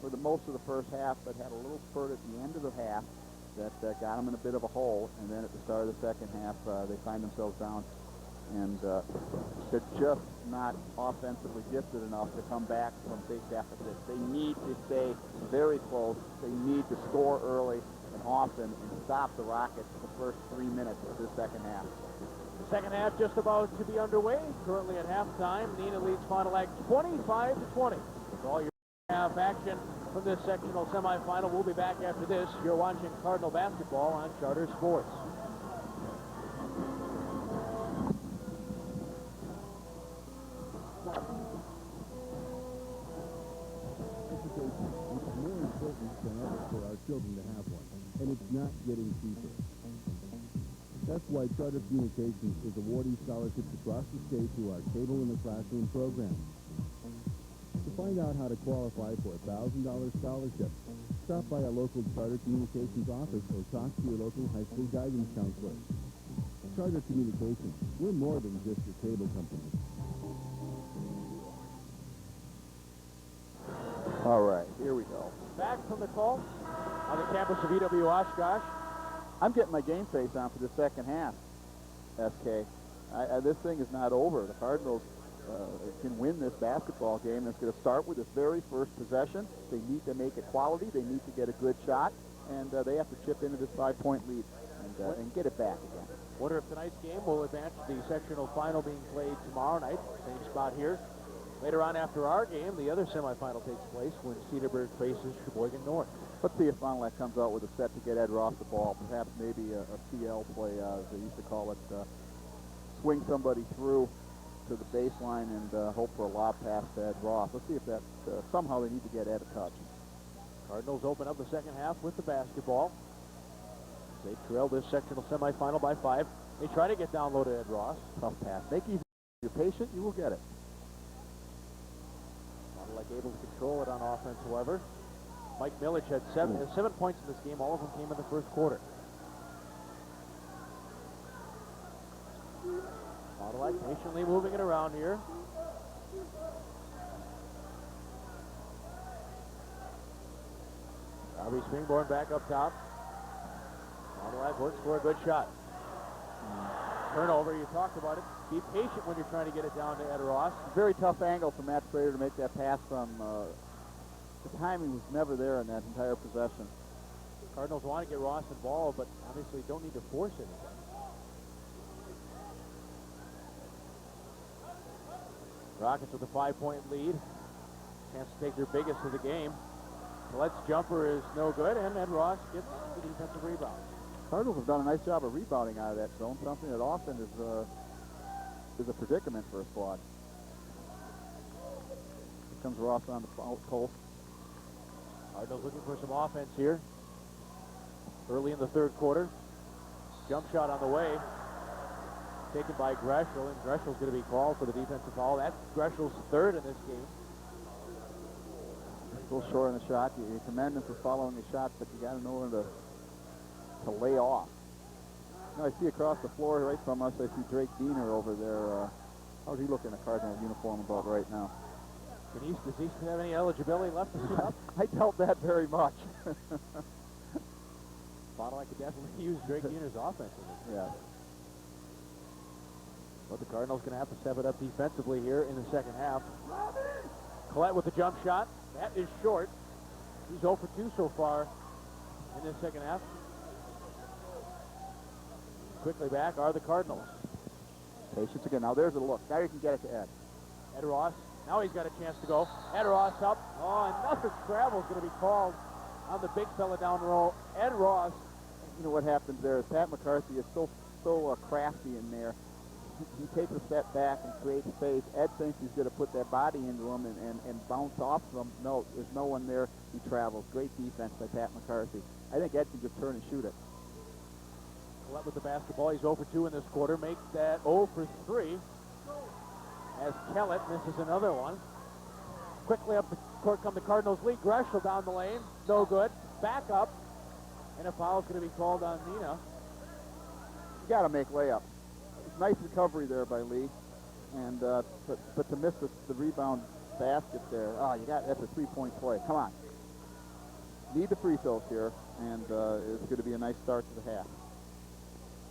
for the most of the first half, but had a little spurt at the end of the half that got them in a bit of a hole, and then at the start of the second half, they find themselves down, and they're just not offensively gifted enough to come back from big deficits. They need to stay very close. They need to score early and often and stop the Rockets the first 3 minutes of this second half. The second half just about to be underway. Currently at halftime, Neenah leads Fond du Lac 25-20. With all your half action from this sectional semifinal, we'll be back after this. You're watching Cardinal basketball on Charter Sports. Education is more important than ever for our children to have one, and it's not getting cheaper. That's why Charter Communications is awarding scholarships across the state through our Cable in the Classroom program. To find out how to qualify for a $1,000 scholarship, stop by a local Charter Communications office or talk to your local high school guidance counselor. Charter Communications, we're more than just your cable company. All right, here we go. Back from the call on the campus of UW Oshkosh. I'm getting my game face on for the second half, SK. This thing is not over. The Cardinals can win this basketball game. It's going to start with this very first possession. They need to make it quality. They need to get a good shot, and they have to chip into this 5-point lead and get it back again. Wonder if tonight's game will advance to the sectional final being played tomorrow night. Same spot here. Later on after our game, the other semifinal takes place when Cedarburg faces Sheboygan North. Let's see if Fond du Lac comes out with a set to get Ed Ross the ball. Perhaps maybe a CL play, as they used to call it. Swing somebody through to the baseline and hope for a lob pass to Ed Ross. Let's see if that somehow they need to get Ed a touch. Cardinals open up the second half with the basketball. They trail this sectional semifinal by 5. They try to get down low to Ed Ross. Tough pass. Make easy. If you're patient, you will get it. Not like able to control it on offense, however. Mike Millich had 7 points in this game. All of them came in the first quarter. Fond du Lac patiently moving it around here. Robbie Springborn back up top. Fond du Lac works for a good shot. Turnover, you talked about it. Be patient when you're trying to get it down to Ed Ross. Very tough angle for Matt Schrader to make that pass from. The timing was never there in that entire possession. Cardinals want to get Ross involved, but obviously don't need to force it. Rockets with a 5-point lead. Chance to take their biggest of the game. Collette's jumper is no good, and Ed Ross gets the defensive rebound. Cardinals have done a nice job of rebounding out of that zone, something that often is a predicament for a squad. Here comes Ross on the post. Cardinals looking for some offense here. Early in the third quarter. Jump shot on the way. Taken by Greshel, and Greshel's going to be called for the defensive foul. That's Greshel's third in this game. A little short on the shot. You commend him for following the shot, but you got to know when to lay off. Now I see across the floor right from us, I see Drake Diener over there. How's he looking in a Cardinal uniform about right now? Does he have any eligibility left to suit up? I doubt that very much. Fond du Lac could definitely use Drake Diener's offense in this. Yeah. But the Cardinals going to have to step it up defensively here in the second half. Collette with the jump shot. That is short. He's 0 for 2 so far in this second half. Quickly back are the Cardinals. Patience again. Now there's a look. Now you can get it to Ed. Ed Ross. Now he's got a chance to go. Ed Ross up. Oh, another travel is going to be called on the big fella down low. Ed Ross. You know what happens there is Pat McCarthy is so crafty in there. He takes a step back and creates space. Ed thinks he's going to put that body into him and bounce off of him. No, there's no one there. He travels. Great defense by Pat McCarthy. I think Ed can just turn and shoot it. Collette with the basketball. He's 0 for 2 in this quarter. Makes that 0 for 3. As Kellett misses another one. Quickly up the court come the Cardinals lead. Greshel down the lane. No good. Back up. And a foul's going to be called on Neenah. You got to make layups. Nice recovery there by Lee, and but to miss the rebound basket there. That's a 3-point play. Come on, need the free throws here, and it's going to be a nice start to the half.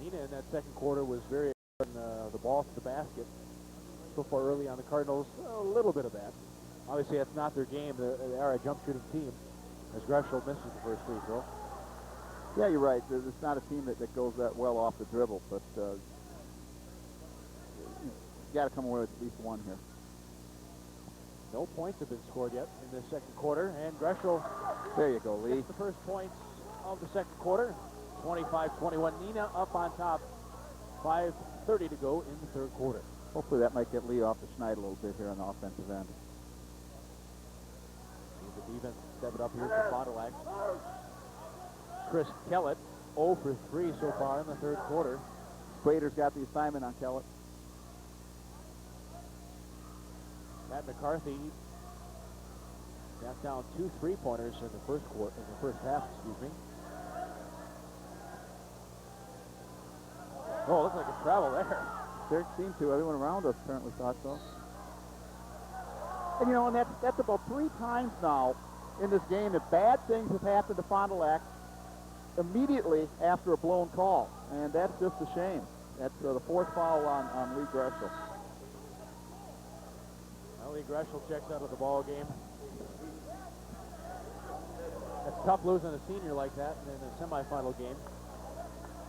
Neenah in that second quarter was very on the ball to the basket. So far early on the Cardinals, a little bit of that. Obviously that's not their game. They are a jump shooting team, as Greshel misses the first free throw. Yeah, you're right. It's not a team that goes that well off the dribble, but. You got to come away with at least one here. No points have been scored yet in the second quarter, and Greshel. There you go, Lee. Gets the first points of the second quarter. 25-21. Neenah up on top. 5:30 to go in the third quarter. Hopefully that might get Lee off the schneid a little bit here on the offensive end. See the defense step it up here for Fond du Lac. Chris Kellett 0 for 3 so far in the third quarter. Schrader's got the assignment on Kellett. Pat McCarthy got down 2 3-pointers in the first quarter, in the first half, excuse me. Oh, looks like a travel there. There seemed to. Everyone around us apparently thought so. And you know, and that's about 3 times now in this game that bad things have happened to Fond du Lac immediately after a blown call, and that's just a shame. That's the 4th foul on Lee Greshel. Lee Greshel checks out of the ball game. It's tough losing a senior like that in a semifinal game.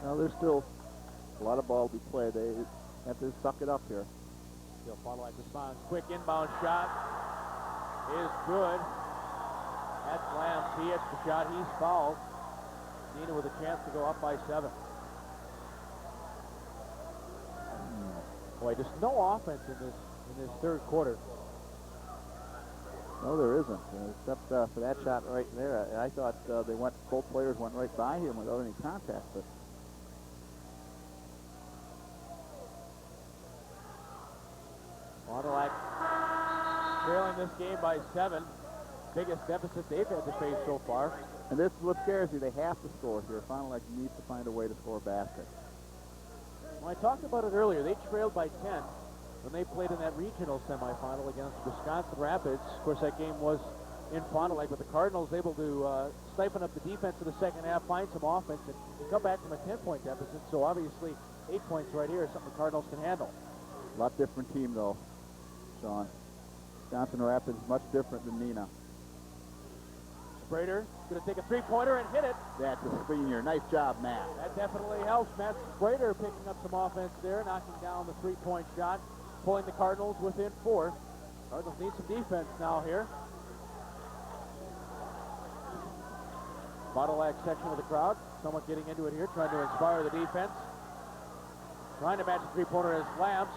Now there's still a lot of ball to be played. They have to suck it up here. Still Fond du Lac responds. Quick inbound shot is good. That's Lance. He hits the shot. He's fouled. Neenah with a chance to go up by 7. Boy, just no offense in this third quarter. No, there isn't, except for that shot right there. I thought both players went right by him without any contact. But trailing this game by 7. Biggest deficit they've had to face so far. And this is what scares you. They have to score here. Fond du Lac needs to find a way to score a basket. Well, I talked about it earlier. They trailed by 10 when they played in that regional semifinal against Wisconsin Rapids. Of course, that game was in Fond du Lac, but the Cardinals able to siphon up the defense in the second half, find some offense, and come back from a 10-point deficit. So obviously, 8 points right here is something the Cardinals can handle. A lot different team, though, Sean. Wisconsin Rapids much different than Neenah. Sprader going to take a three-pointer and hit it. That's a senior. Nice job, Matt. That definitely helps. Matt Sprader picking up some offense there, knocking down the three-point shot, pulling the Cardinals within 4. Cardinals need some defense now here. Fond du Lac section of the crowd, somewhat getting into it here, trying to inspire the defense. Trying to match the three-pointer as Lamps.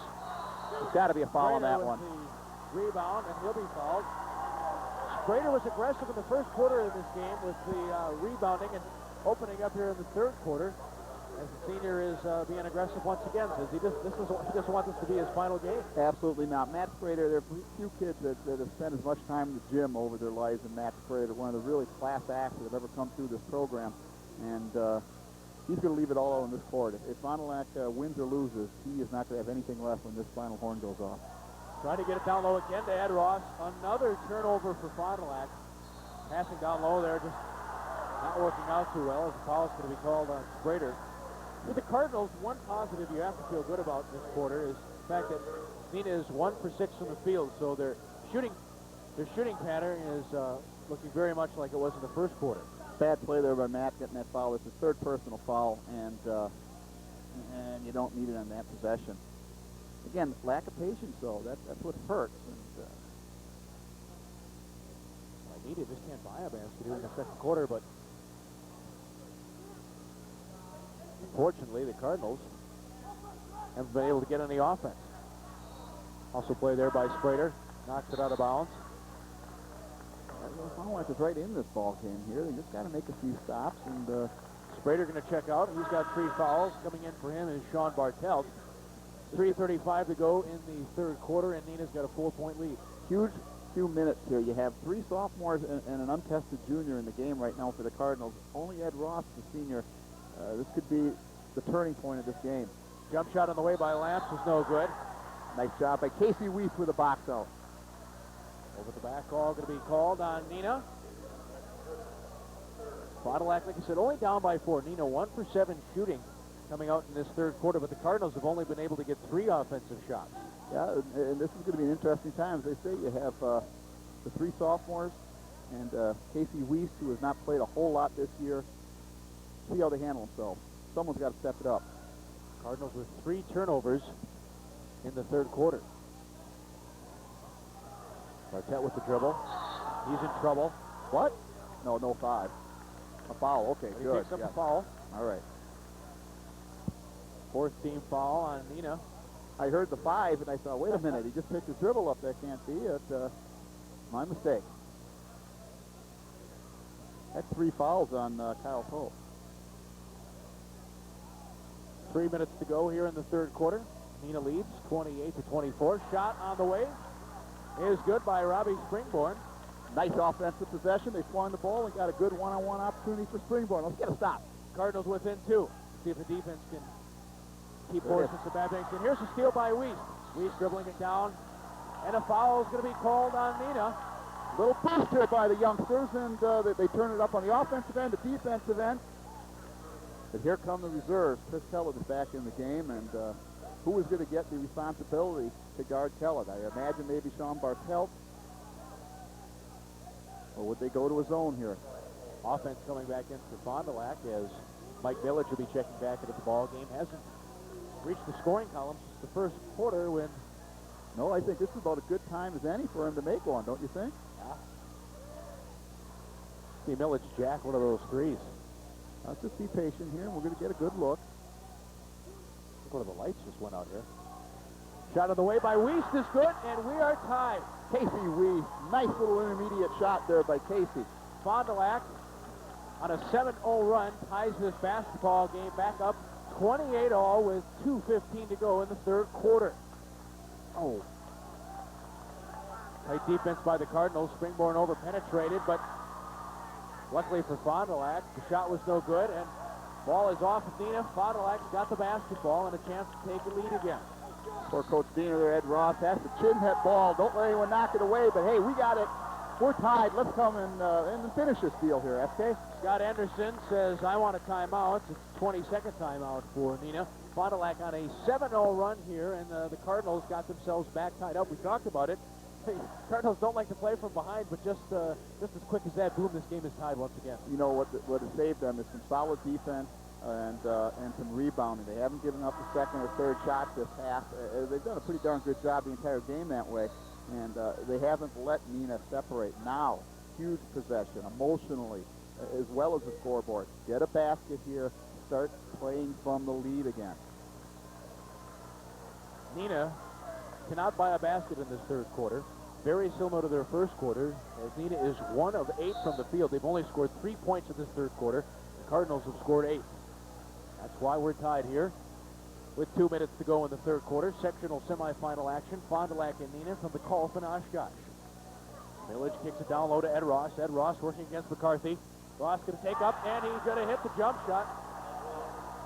There's got to be a foul on that one. The rebound, and he'll be fouled. Sprader was aggressive in the first quarter of this game with the rebounding and opening up here in the third quarter as the senior is being aggressive once again. Says he doesn't want this to be his final game. Absolutely not. Matt Sprader, there are few kids that have spent as much time in the gym over their lives than Matt Sprader, one of the really class acts that have ever come through this program. And he's going to leave it all out on this court. If Fond du Lac wins or loses, he is not going to have anything left when this final horn goes off. Trying to get it down low again to Ed Ross. Another turnover for Fond du Lac. Passing down low there, just not working out too well as the foul is going to be called on Sprader. With the Cardinals, one positive you have to feel good about this quarter is the fact that Neenah is 1 for 6 from the field, so their shooting pattern is looking very much like it was in the first quarter. Bad play there by Matt getting that foul. It's his third personal foul, and you don't need it on that possession. Again, lack of patience, though. That's what hurts. And, Neenah just can't buy a basket here in the second quarter, but unfortunately, the Cardinals haven't been able to get any offense. Also play there by Sprader. Knocks it out of bounds. Fond du Lac is right in this ball game here. They just got to make a few stops. And Sprader going to check out. He's got 3 fouls. Coming in for him is Sean Bartelt. 3:35 to go in the third quarter, and Neenah's got a 4-point lead. Huge few minutes here. You have 3 sophomores and an untested junior in the game right now for the Cardinals. Only Ed Ross, the senior. This could be the turning point of this game. Jump shot on the way by Lamps was no good. Nice job by Casey Weiss with a box out. Over the back call going to be called on Neenah. Fond du Lac, like I said, only down by 4. Neenah 1 for 7 shooting coming out in this third quarter, but the Cardinals have only been able to get 3 offensive shots. Yeah, and this is going to be an interesting time. As they say, you have the 3 sophomores and Casey Weiss, who has not played a whole lot this year. See how they handle themselves. Someone's got to step it up. Cardinals with 3 turnovers in the third quarter. Bartelt with the dribble. He's in trouble. What? No 5. A foul. Okay, He good. picks up the foul. All right. 4th team foul on Neenah. I heard the 5, and I thought, wait a minute, he just picked his dribble up. That can't be it. My mistake. That's 3 fouls on Kyle Pope. 3 minutes to go here in the third quarter. Neenah leads 28-24. Shot on the way is good by Robbie Springborn. Nice offensive possession. They swung the ball and got a good one-on-one opportunity for Springborn. Let's get a stop. Cardinals within 2. See if the defense can keep forcing some bad things. And here's a steal by Weiss. Weiss dribbling it down. And a foul is going to be called on Neenah. Little boost here by the youngsters, and they turn it up on the offensive end, the defensive end. But here come the reserves. Chris Kellett is back in the game, and who is going to get the responsibility to guard Kellett? I imagine maybe Sean Bartelt. Or would they go to a zone here? Offense coming back in for Fond du Lac as Mike Village will be checking back into the ball game. Hasn't reached the scoring column since the first quarter when... No, I think this is about as good time as any for him to make one, don't you think? Yeah. See Village jack one of those threes. Let's just be patient here, and we're going to get a good look. Look, one of the lights just went out here. Shot on the way by Weiss is good, and we are tied. Casey Weiss, nice little intermediate shot there by Casey. Fond du Lac on a 7-0 run ties this basketball game back up 28-all with 2:15 to go in the third quarter. Oh. Tight defense by the Cardinals. Springborn over penetrated, but luckily for Fond du Lac, the shot was no good, and ball is off of Neenah. Fond du Lac's got the basketball and a chance to take a lead again. Poor Coach Diener there, Ed Ross, has to chin that ball. Don't let anyone knock it away, but hey, we got it. We're tied. Let's come and finish this deal here, SK. Scott Anderson says, I want a timeout. It's a 20-second timeout for Neenah. Fond du Lac on a 7-0 run here, and the Cardinals got themselves back tied up. We talked about it. Cardinals don't like to play from behind, but just as quick as that, boom, this game is tied once again. You know what has saved them is some solid defense and some rebounding. They haven't given up the second or third shots this half. They've done a pretty darn good job the entire game that way, and they haven't let Neenah separate. Now, huge possession emotionally as well as the scoreboard. Get a basket here. Start playing from the lead again. Neenah cannot buy a basket in this third quarter. Very similar to their first quarter, as Neenah is 1 of 8 from the field. They've only scored 3 points in this third quarter. The Cardinals have scored 8. That's why we're tied here with 2 minutes to go in the third quarter. Sectional semifinal action. Fond du Lac and Neenah from the Colfin Oshkosh. Village kicks it down low to Ed Ross. Ed Ross working against McCarthy. Ross going to take up, and he's going to hit the jump shot.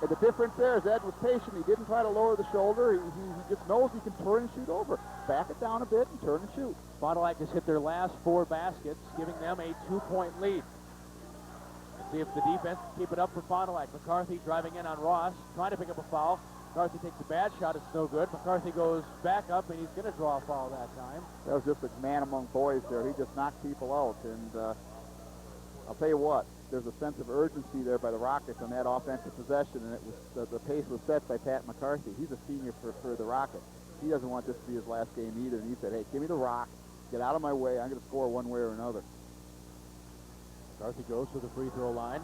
And the difference there is Ed was patient. He didn't try to lower the shoulder. He just knows he can turn and shoot over. Back it down a bit and turn and shoot. Fond du Lac has hit their last 4 baskets, giving them a 2-point lead. Let's see if the defense can keep it up for Fond du Lac. McCarthy driving in on Ross, trying to pick up a foul. McCarthy takes a bad shot. It's no good. McCarthy goes back up, and he's going to draw a foul that time. That was just a man among boys there. He just knocked people out. And I'll tell you what, there's a sense of urgency there by the Rockets on that offensive possession, and it was the pace was set by Pat McCarthy. He's a senior for the Rockets. He doesn't want this to be his last game either, and he said, hey, give me the rock, get out of my way, I'm going to score one way or another. McCarthy goes to the free throw line.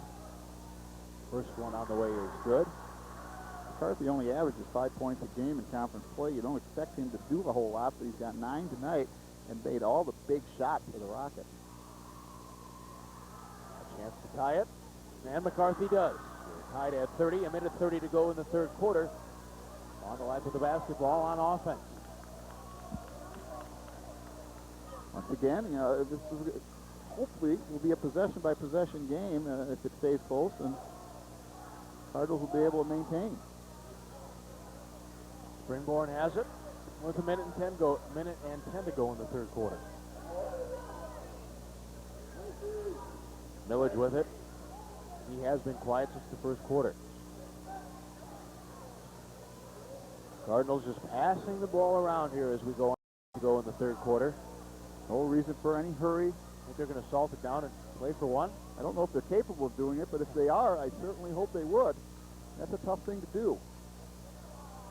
First one on the way is good. McCarthy only averages 5 points a game in conference play. You don't expect him to do a whole lot, but he's got 9 tonight and made all the big shots for the Rockets. Chance to tie it, and McCarthy does. We're tied at 30, a minute 30 to go in the third quarter. On the line with the basketball on offense. Once again, you know, this is, hopefully will be a possession-by-possession game if it stays close, and Cardinals will be able to maintain. Springborn has it with a minute and 10 to go in the third quarter. Millage with it. He has been quiet since the first quarter. Cardinals just passing the ball around here as we go in the third quarter. No reason for any hurry. I think they're going to salt it down and play for one. I don't know if they're capable of doing it, but if they are, I certainly hope they would. That's a tough thing to do.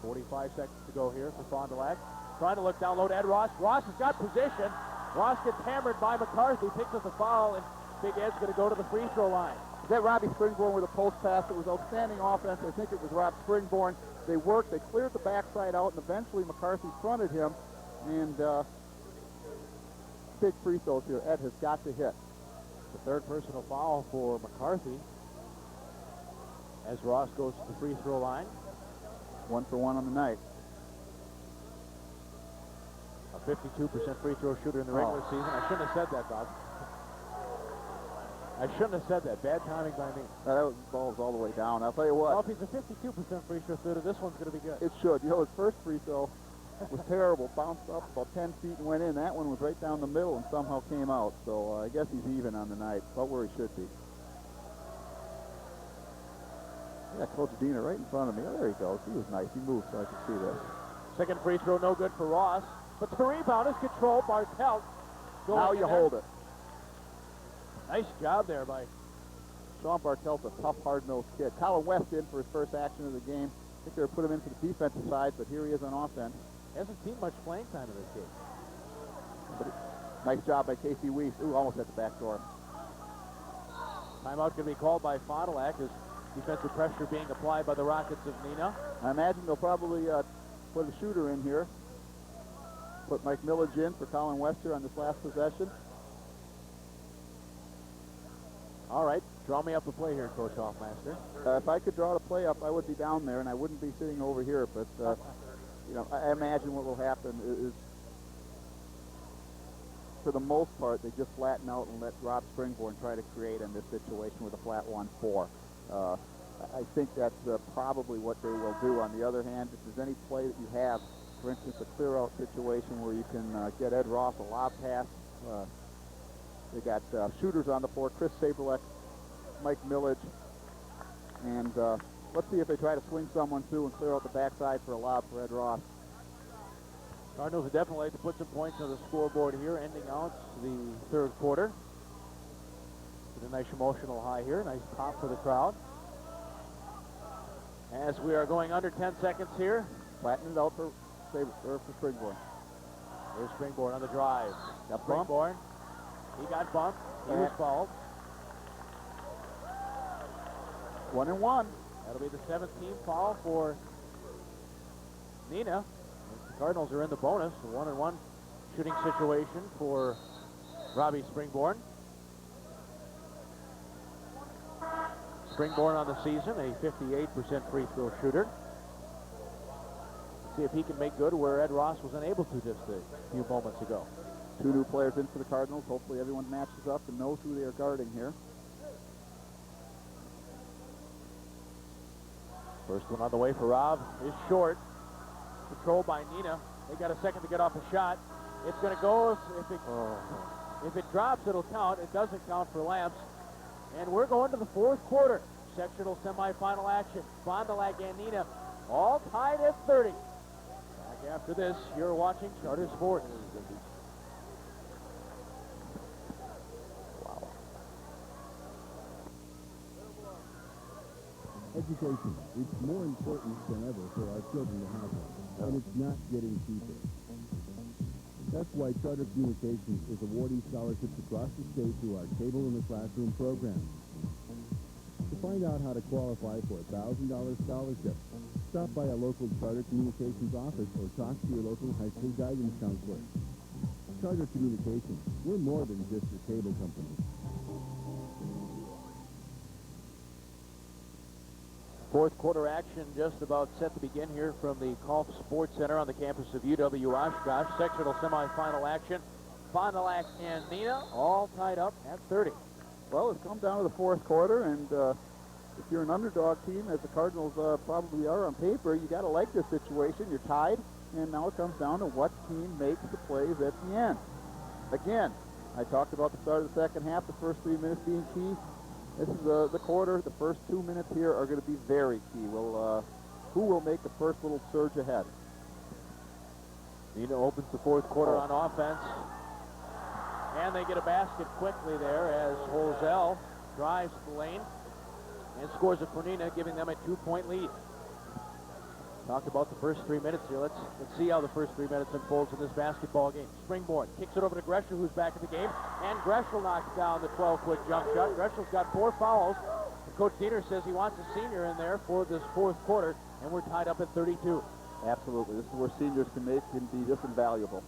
45 seconds to go here for Fond du Lac. Trying to look down low to Ed Ross. Ross has got position. Ross gets hammered by McCarthy, picks up the foul, and Big Ed's going to go to the free throw line. Is that Robbie Springborn with a post pass? It was outstanding offense. I think it was Rob Springborn. They worked. They cleared the backside out, and eventually McCarthy fronted him. And big free throws here. Ed has got to hit. The third personal foul for McCarthy as Ross goes to the free throw line. 1 for 1 on the night. A 52% free throw shooter in the regular season. I shouldn't have said that, Bob. I shouldn't have said that. Bad timing by me. That ball's all the way down. I'll tell you what. Well, if he's a 52% free throw shooter, this one's going to be good. It should. You know, his first free throw was terrible. Bounced up about 10 feet and went in. That one was right down the middle and somehow came out. So I guess he's even on the night. About where he should be. Yeah, Coach Diener right in front of me. Oh, there he goes. He was nice. He moved so I could see this. Second free throw, no good for Ross. But the rebound is controlled. Bartelt. Now you hold it. Nice job there by Sean Bartel's a tough, hard-nosed kid. Colin West in for his first action of the game. I think they were put him into the defensive side, but here he is on offense. Hasn't seen much playing time in this game. But nice job by Casey Weiss. Ooh, almost at the back door. Timeout going to be called by Fond du Lac as defensive pressure being applied by the Rockets of Neenah. I imagine they'll probably put a shooter in here. Put Mike Millage in for Colin Wester on this last possession. All right, draw me up a play here, Coach Hoffmaster. If I could draw the play up, I would be down there, and I wouldn't be sitting over here. But, you know, I imagine what will happen is for the most part, they just flatten out and let Rob Springborn try to create in this situation with a flat 1-4. I think that's probably what they will do. On the other hand, if there's any play that you have, for instance, a clear-out situation where you can get Ed Ross a lob pass, they got shooters on the floor, Chris Saberlek, Mike Millage, and let's see if they try to swing someone through and clear out the backside for a lob for Ed Ross. Cardinals would definitely like to put some points on the scoreboard here, ending out the third quarter. With a nice emotional high here, nice pop for the crowd. As we are going under 10 seconds here. Flatten it out for Springborn. Here's Springborn on the drive. Got bumped. Springborn, he got bumped. He was fouled. 1 and 1. That'll be the 17th foul for Neenah. The Cardinals are in the bonus. A 1-and-1 shooting situation for Robbie Springborn. Springborn on the season, a 58% free throw shooter. Let's see if he can make good where Ed Ross was unable to just a few moments ago. 2 new players in for the Cardinals. Hopefully everyone matches up and knows who they are guarding here. First one on the way for Rob is short. Controlled by Neenah. They got a second to get off a shot. It's going to go. If it drops, it'll count. It doesn't count for Lamps. And we're going to the fourth quarter. Sectional semifinal action. Fond du Lac and Neenah all tied at 30. Back after this, you're watching Charter Sports. Wow. Education. It's more important than ever for our children to have one, and it's not getting cheaper. That's why Charter Communications is awarding scholarships across the state through our Table in the Classroom program. To find out how to qualify for a $1,000 scholarship, stop by a local Charter Communications office or talk to your local high school guidance counselor. Charter Communications, we're more than just a cable company. Fourth quarter action just about set to begin here from the Golf Sports Center on the campus of UW Oshkosh. Sectional semifinal action. Fond du Lac and Neenah all tied up at 30. Well, it's come down to the fourth quarter, and if you're an underdog team, as the Cardinals probably are on paper, you got to like this situation. You're tied, and now it comes down to what team makes the plays at the end. Again, I talked about the start of the second half, the first 3 minutes being key. This is the quarter. The first 2 minutes here are going to be very key. Who will make the first little surge ahead? Neenah opens the fourth quarter on offense. And they get a basket quickly there as Holzell drives the lane and scores it for Neenah, giving them a 2-point lead. Talked about the first 3 minutes here. Let's see how the first 3 minutes unfolds in this basketball game. Springborn kicks it over to Greshel, who's back in the game, and Greshel knocks down the 12-foot jump shot. Greshel's got 4 fouls. Coach Diener says he wants a senior in there for this fourth quarter, and we're tied up at 32. Absolutely. This is where seniors can be just invaluable.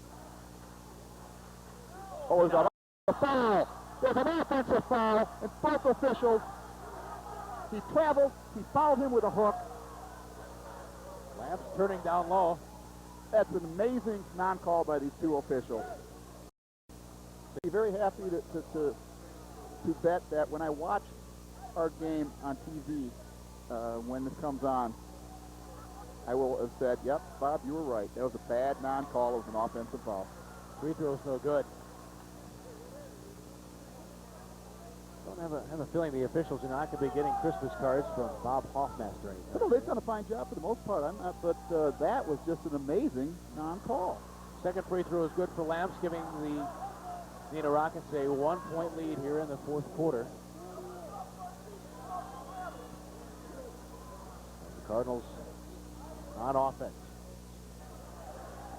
Oh, there's a foul. There's an offensive foul, and both officials. He traveled. He fouled him with a hook. Lamps turning down low. That's an amazing non-call by these 2 officials. I'd be very happy to bet that when I watch our game on TV, when this comes on, I will have said, yep, Bob, you were right. That was a bad non-call. It was an offensive foul. Free throw's no good. Don't have a feeling the officials are not going to be getting Christmas cards from Bob Hoffmaster anytime. No, they've done a fine job for the most part. But that was just an amazing non-call. Second free throw is good for Lamps, giving the Neenah Rockets a 1-point lead here in the fourth quarter. The Cardinals on offense.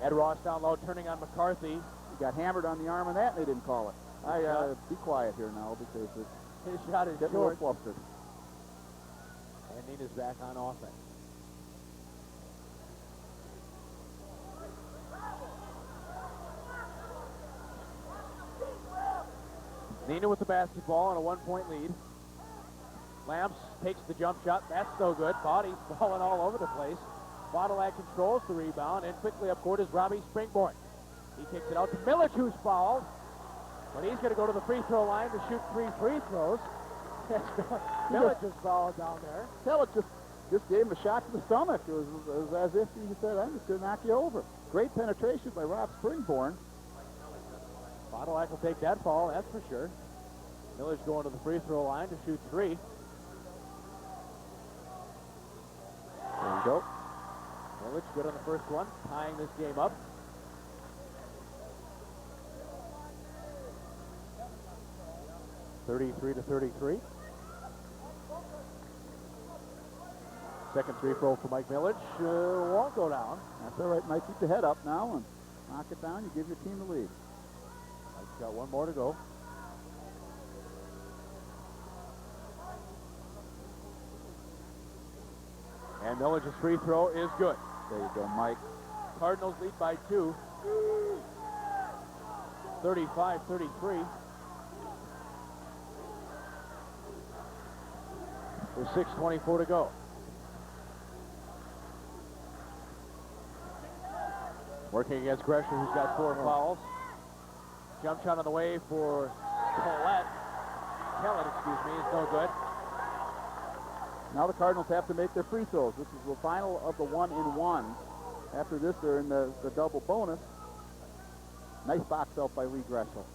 Ed Ross down low, turning on McCarthy. He got hammered on the arm on that, and they didn't call it. Be quiet here now because his shot is getting a little flustered. And Neenah's back on offense. Neenah with the basketball and a 1-point lead. Lamps takes the jump shot. That's no good. Body falling all over the place. Fond du Lac controls the rebound, and quickly up court is Robbie Springborn. He kicks it out to Millage, who's fouled. But he's going to go to the free throw line to shoot 3 free throws. Village's ball down there. Tell it just gave him a shot to the stomach. It was as if he said, I'm just going to knock you over. Great penetration by Rob Springborn. Fond du Lac will take that fall, that's for sure. Miller's going to the free throw line to shoot 3. There you go. Village good on the first one, tying this game up. (33-33). Second free throw for Mike Millage won't go down. That's all right, Mike. Keep your head up now and knock it down. You give your team the lead. Mike's got one more to go. And Millage's free throw is good. There you go, Mike. Cardinals lead by 2. 35-33. With 6:24 to go. Working against Gresher, who's got 4 fouls. Jump shot on the way for Kellett, is no good. Now the Cardinals have to make their free throws. This is the final of the 1-in-1. After this, they're in the double bonus. Nice box out by Lee Greshel.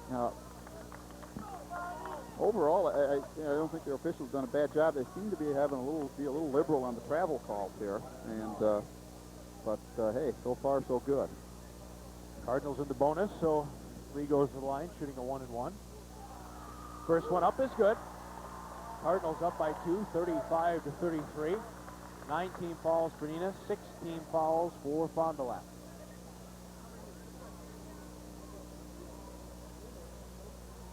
Now, overall, I don't think their officials done a bad job. They seem to be having a little liberal on the travel calls here, and but hey, so far so good. Cardinals in the bonus, so Lee goes to the line, shooting a 1-and-1. First one up is good. Cardinals up by 2, 35-33. 19 fouls for Neenah, 16 fouls for Fond du Lac.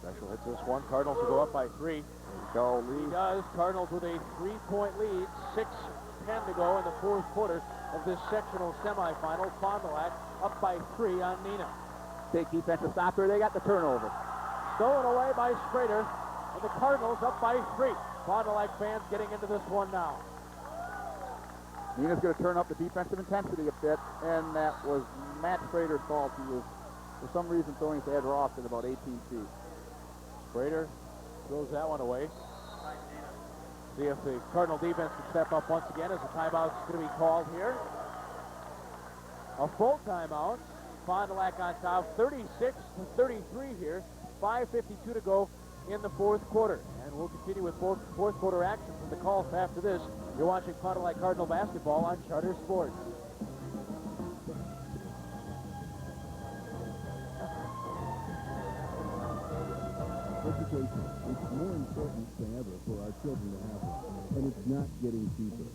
Special hits this one. Cardinals will go up by 3. There you go, Lee. He does. Cardinals with a 3-point lead. 6:10 to go in the 4th quarter of this sectional semifinal. Fond du Lac up by 3 on Neenah. Big defensive stopper. They got the turnover. Stolen away by Sprader. And the Cardinals up by 3. Fond du Lac fans getting into this one now. Neenah's going to turn up the defensive intensity a bit, and that was Matt Sprader's fault. He was, for some reason, throwing to Ed Ross at about 18 feet. Sprader throws that one away. See if the Cardinal defense can step up once again as a timeout's going to be called here. A full timeout. Fond du Lac on top, 36-33 here. 5:52 to go in the 4th quarter. And we'll continue with fourth quarter action from the calls after this. You're watching Fond du Lac Cardinal basketball on Charter Sports. Education. It's more important than ever for our children to have one, and it's not getting cheaper.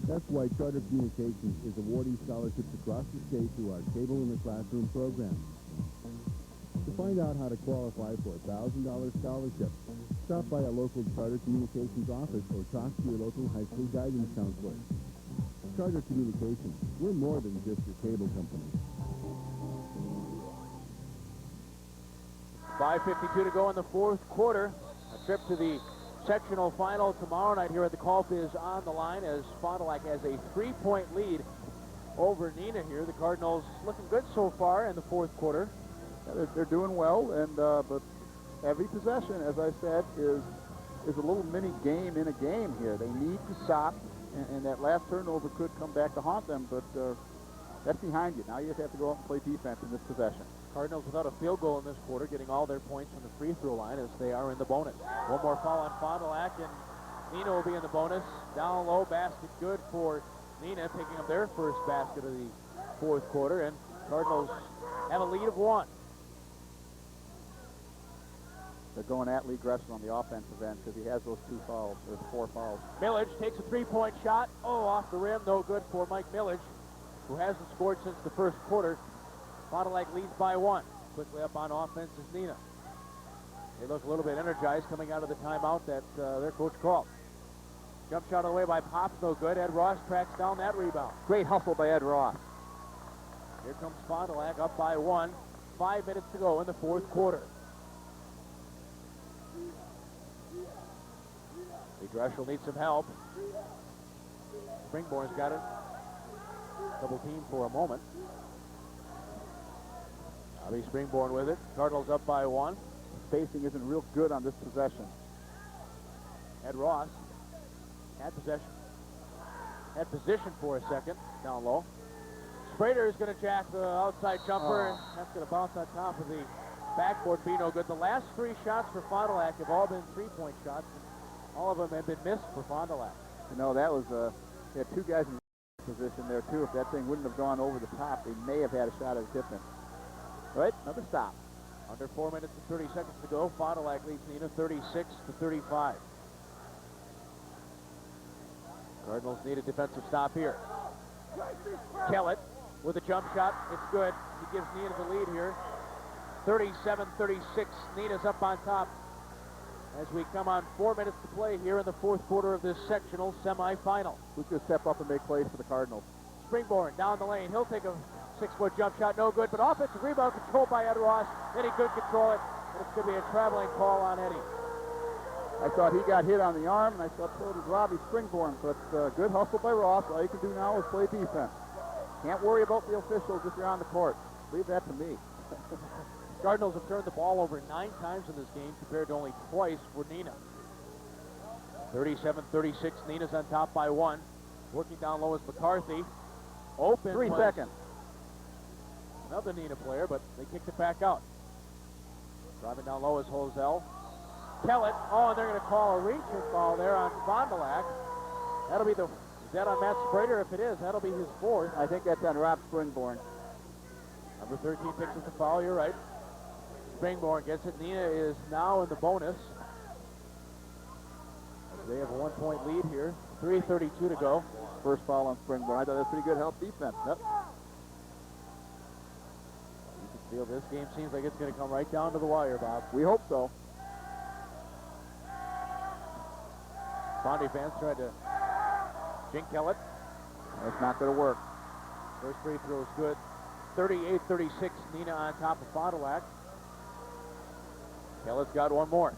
That's why Charter Communications is awarding scholarships across the state through our Cable in the Classroom program. To find out how to qualify for a $1,000 scholarship, stop by a local Charter Communications office or talk to your local high school guidance counselor. Charter Communications, we're more than just your cable company. 5:52 to go in the 4th quarter. A trip to the sectional final tomorrow night here at the Colf is on the line as Fond du Lac has a 3-point lead over Neenah here. The Cardinals looking good so far in the 4th quarter. Yeah, they're doing well, and but every possession, as I said, is a little mini game in a game here. They need to stop, and that last turnover could come back to haunt them, but that's behind you. Now you just have to go out and play defense in this possession. Cardinals without a field goal in this quarter, getting all their points from the free throw line as they are in the bonus. One more foul on Fond du Lac, and Neenah will be in the bonus. Down low, basket good for Neenah, picking up their first basket of the 4th quarter, and Cardinals have a lead of 1. They're going at Lee Greshel on the offensive end because he has those 2 fouls, or 4 fouls. Millage takes a 3-point shot. Oh, off the rim, no good for Mike Millage, who hasn't scored since the 1st quarter. Fond du Lac leads by 1. Quickly up on offense is Neenah. They look a little bit energized coming out of the timeout that their coach called. Jump shot on the way by Pops, no good. Ed Ross tracks down that rebound. Great hustle by Ed Ross. Here comes Fond du Lac up by 1. 5 minutes to go in the 4th quarter. Lee Greshel needs some help. Springborn's got it. Double team for a moment. Bobby Springborn with it. Cardinals up by 1. Spacing isn't real good on this possession. Ed Ross had possession. Had position for a second, down low. Sprader is going to jack the outside jumper, and that's going to bounce on top of the backboard, be no good. The last 3 shots for Fond du Lac have all been 3-point shots, and all of them have been missed for Fond du Lac. You know, that was, they had 2 guys in position there, too. If that thing wouldn't have gone over the top, they may have had a shot at a tip-in. All right, another stop. Under 4 minutes and 30 seconds to go. Fond du Lac leads Neenah 36-35. Cardinals need a defensive stop here. Kellett with a jump shot. It's good. He gives Neenah the lead here. 37-36. Neenah's up on top as we come on 4 minutes to play here in the 4th quarter of this sectional semifinal. Who's going to step up and make plays for the Cardinals? Springborn down the lane. He'll take a 6-foot jump shot. No good, but offensive rebound controlled by Ed Ross. Then he could control it, but it's going to be a traveling call on Eddie. I thought he got hit on the arm, and I thought so did Robbie Springborn, but good hustle by Ross. All you can do now is play defense. Can't worry about the officials if you're on the court. Leave that to me. Cardinals have turned the ball over 9 times in this game compared to only twice for Neenah. 37-36, Neenah's on top by 1. Working down low is McCarthy. Open 3 seconds. Another Neenah player, but they kicked it back out. Driving down low is Hosell. Kellett. Oh, and they're going to call a reaching foul there on Fond du Lac. That'll be is that on Matt Sprader? If it is, that'll be his 4th. I think that's on Rob Springborn. Number 13 picks up the foul, you're right. Springborn gets it. Neenah is now in the bonus. They have a 1-point lead here. 3:32 to go. First foul on Springborn. I thought that was pretty good help defense. Yep. You can feel this game seems like it's going to come right down to the wire, Bob. We hope so. Fondy fans tried to jink Kellett. That's not going to work. First free throw is good. 38-36, Neenah on top of Fond du Lac. Kellett's got one more.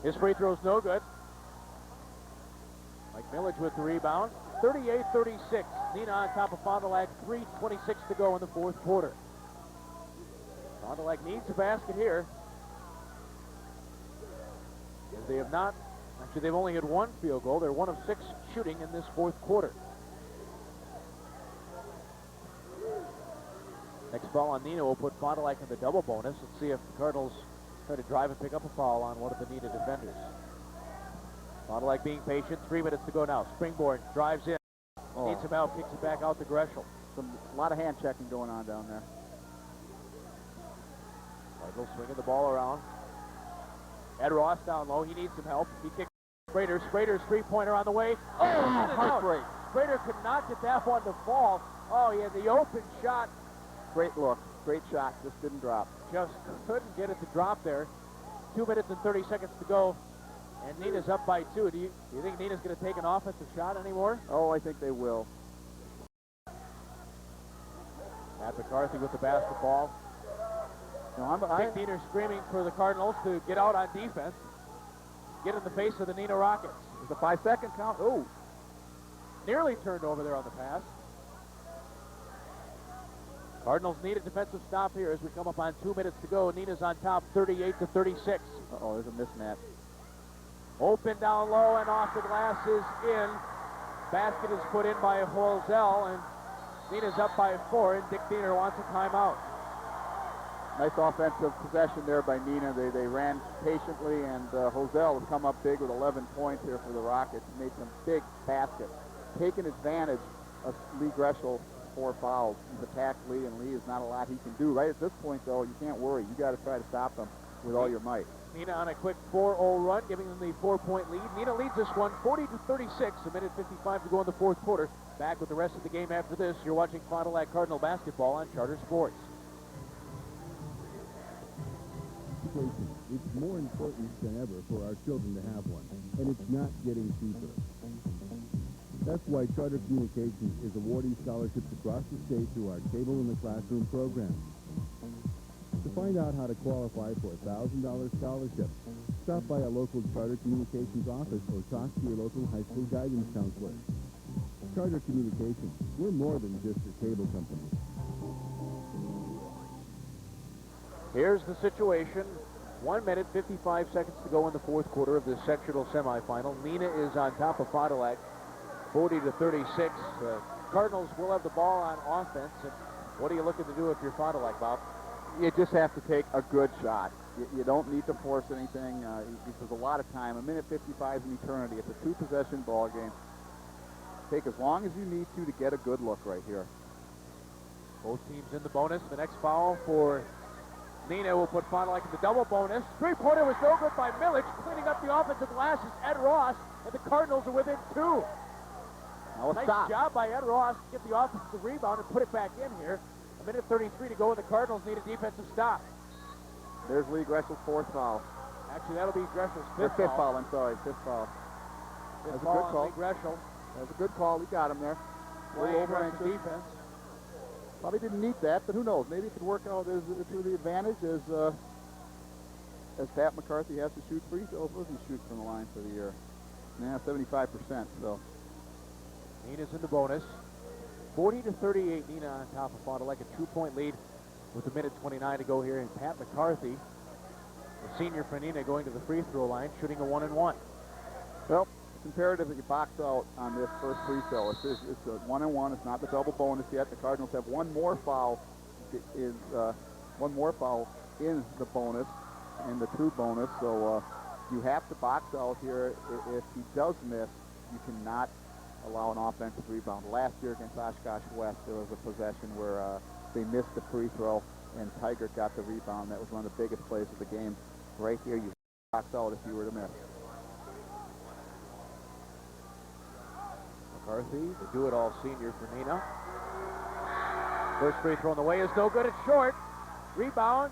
His free throw's no good. Mike Millage with the rebound. 38-36, Neenah on top of Fond du Lac. 3:26 to go in the 4th quarter. Fond du Lac needs a basket here. As they have not, actually they've only had 1 field goal. They're 1 of 6 shooting in this 4th quarter. Next foul on Neenah will put Fond du Lac in the double bonus. Let's see if the Cardinals try to drive and pick up a foul on one of the Neenah defenders. Fond du Lac being patient. 3 minutes to go now. Springborn drives in. Needs some help. Kicks it back out to Greshel. A lot of hand checking going on down there. Cardinals swinging the ball around. Ed Ross down low. He needs some help. He kicks Sprader. Sprader's 3-pointer on the way. Oh, heartbreak. Sprader could not get that one to fall. Oh, he had the open shot. Great look. Great shot. Just didn't drop. Just couldn't get it to drop there. 2 minutes and 30 seconds to go. And Neenah's up by 2. Do you think Neenah's going to take an offensive shot anymore? Oh, I think they will. Matt McCarthy with the basketball. Dick Neenah screaming for the Cardinals to get out on defense. Get in the face of the Neenah Rockets. There's a 5-second count. Oh. Nearly turned over there on the pass. Cardinals need a defensive stop here as we come up on 2 minutes to go. Neenah's on top 38-36. Uh-oh, there's a mismatch. Open down low and off the glass is in. Basket is put in by Holzell, and Neenah's up by 4, and Dick Neenah wants a timeout. Nice offensive possession there by Neenah. They ran patiently, and Holzell has come up big with 11 points here for the Rockets. He made some big baskets, taking advantage of Lee Greshel's 4 fouls. He's attacked Lee, and Lee is not a lot he can do. Right at this point, though, you can't worry. You got to try to stop him with all your might. Neenah on a quick 4-0 run, giving them the 4-point lead. Neenah leads this one 40-36, a minute 55 to go in the 4th quarter. Back with the rest of the game after this. You're watching Fond du Lac Cardinal basketball on Charter Sports. It's more important than ever for our children to have one, and it's not getting cheaper. That's why Charter Communications is awarding scholarships across the state through our Cable in the Classroom program. To find out how to qualify for a $1,000 scholarship, stop by a local Charter Communications office or talk to your local high school guidance counselor. Charter Communications, we're more than just your cable company. Here's the situation. 1 minute, 55 seconds to go in the fourth quarter of this sectional semifinal. Neenah is on top of Fond du Lac, 40-36. Cardinals will have the ball on offense. And what are you looking to do if you're Fond du Lac, Bob? You just have to take a good shot. You don't need to force anything. There's a lot of time. 1 minute 55 is an eternity. It's a two-possession ball game. Take as long as you need to get a good look right here. Both teams in the bonus. The next foul for Neenah will put Fond du Lac in the double bonus. Three-pointer was no good by Milic. Cleaning up the offensive glass is Ed Ross, and the Cardinals are within 2. Nice job by Ed Ross to get the offensive rebound and put it back in here. 1 minute 33 to go, and the Cardinals need a defensive stop. There's Lee Greshel's fourth foul. Actually, that'll be Greshel's fifth foul. I'm sorry, fifth foul. That's a good call. Lee Greschel. That's a good call. He got him there. Way over the defense. Probably didn't need that, but who knows? Maybe it could work out to the advantage as Pat McCarthy has to shoot free throws. What does he shoot from the line for the year? Nah, 75%. So Neenah's in the bonus. 40-38. Neenah on top of Fond du Lac, a 2-point lead with 1 minute 29 to go here. And Pat McCarthy, the senior for Neenah, going to the free throw line, shooting a 1-and-1. Well, it's imperative that you box out on this first free throw. It's a 1-and-1. It's not the double bonus yet. The Cardinals have one more foul in the bonus, in the true bonus. So you have to box out here. If he does miss, you cannot allow an offensive rebound. Last year against Oshkosh West, there was a possession where they missed the free throw, and Tiger got the rebound. That was one of the biggest plays of the game. Right here, you box out if you were to miss. McCarthy, the do-it-all senior for Neenah. First free throw in the way is no good. It's short. Rebound,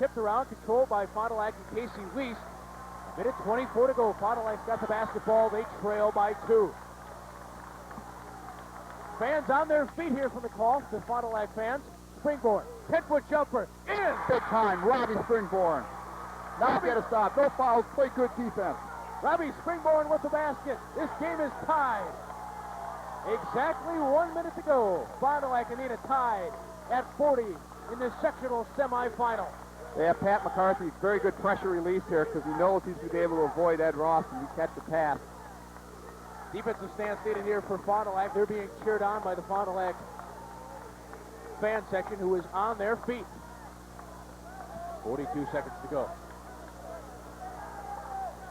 tipped around, controlled by Fond du Lac and Casey Weiss. 1 minute 24 to go. Fond du Lac's got the basketball. They trail by 2. Fans on their feet here from the call. The Fond du Lac fans. Springborn, 10-foot jumper, in! Big time, Robbie Springborn. Now get a stop. No fouls, play good defense. Robbie Springborn with the basket. This game is tied. Exactly 1 minute to go. Fond du Lac and Neenah tied at 40 in the sectional semifinal. They have Pat McCarthy, very good pressure release here because he knows he's going to be able to avoid Ed Ross and he catch the pass. Defensive stance needed here for Fond du Lac. They're being cheered on by the Fond du Lac fan section, who is on their feet. 42 seconds to go.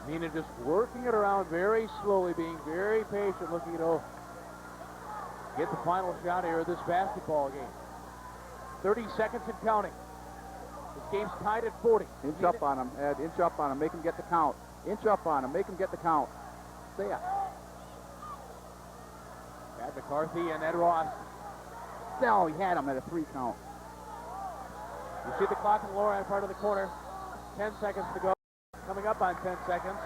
Neenah just working it around very slowly, being very patient, looking to get the final shot here of this basketball game. 30 seconds and counting. This game's tied at 40. Inch up on him, Ed. Inch up on him. Make him get the count. Inch up on him. Make him get the count. Stay up. Pat McCarthy and Ed Ross. No, he had him at a 3 count. You see the clock in the lower part of the corner. 10 seconds to go. Coming up on 10 seconds.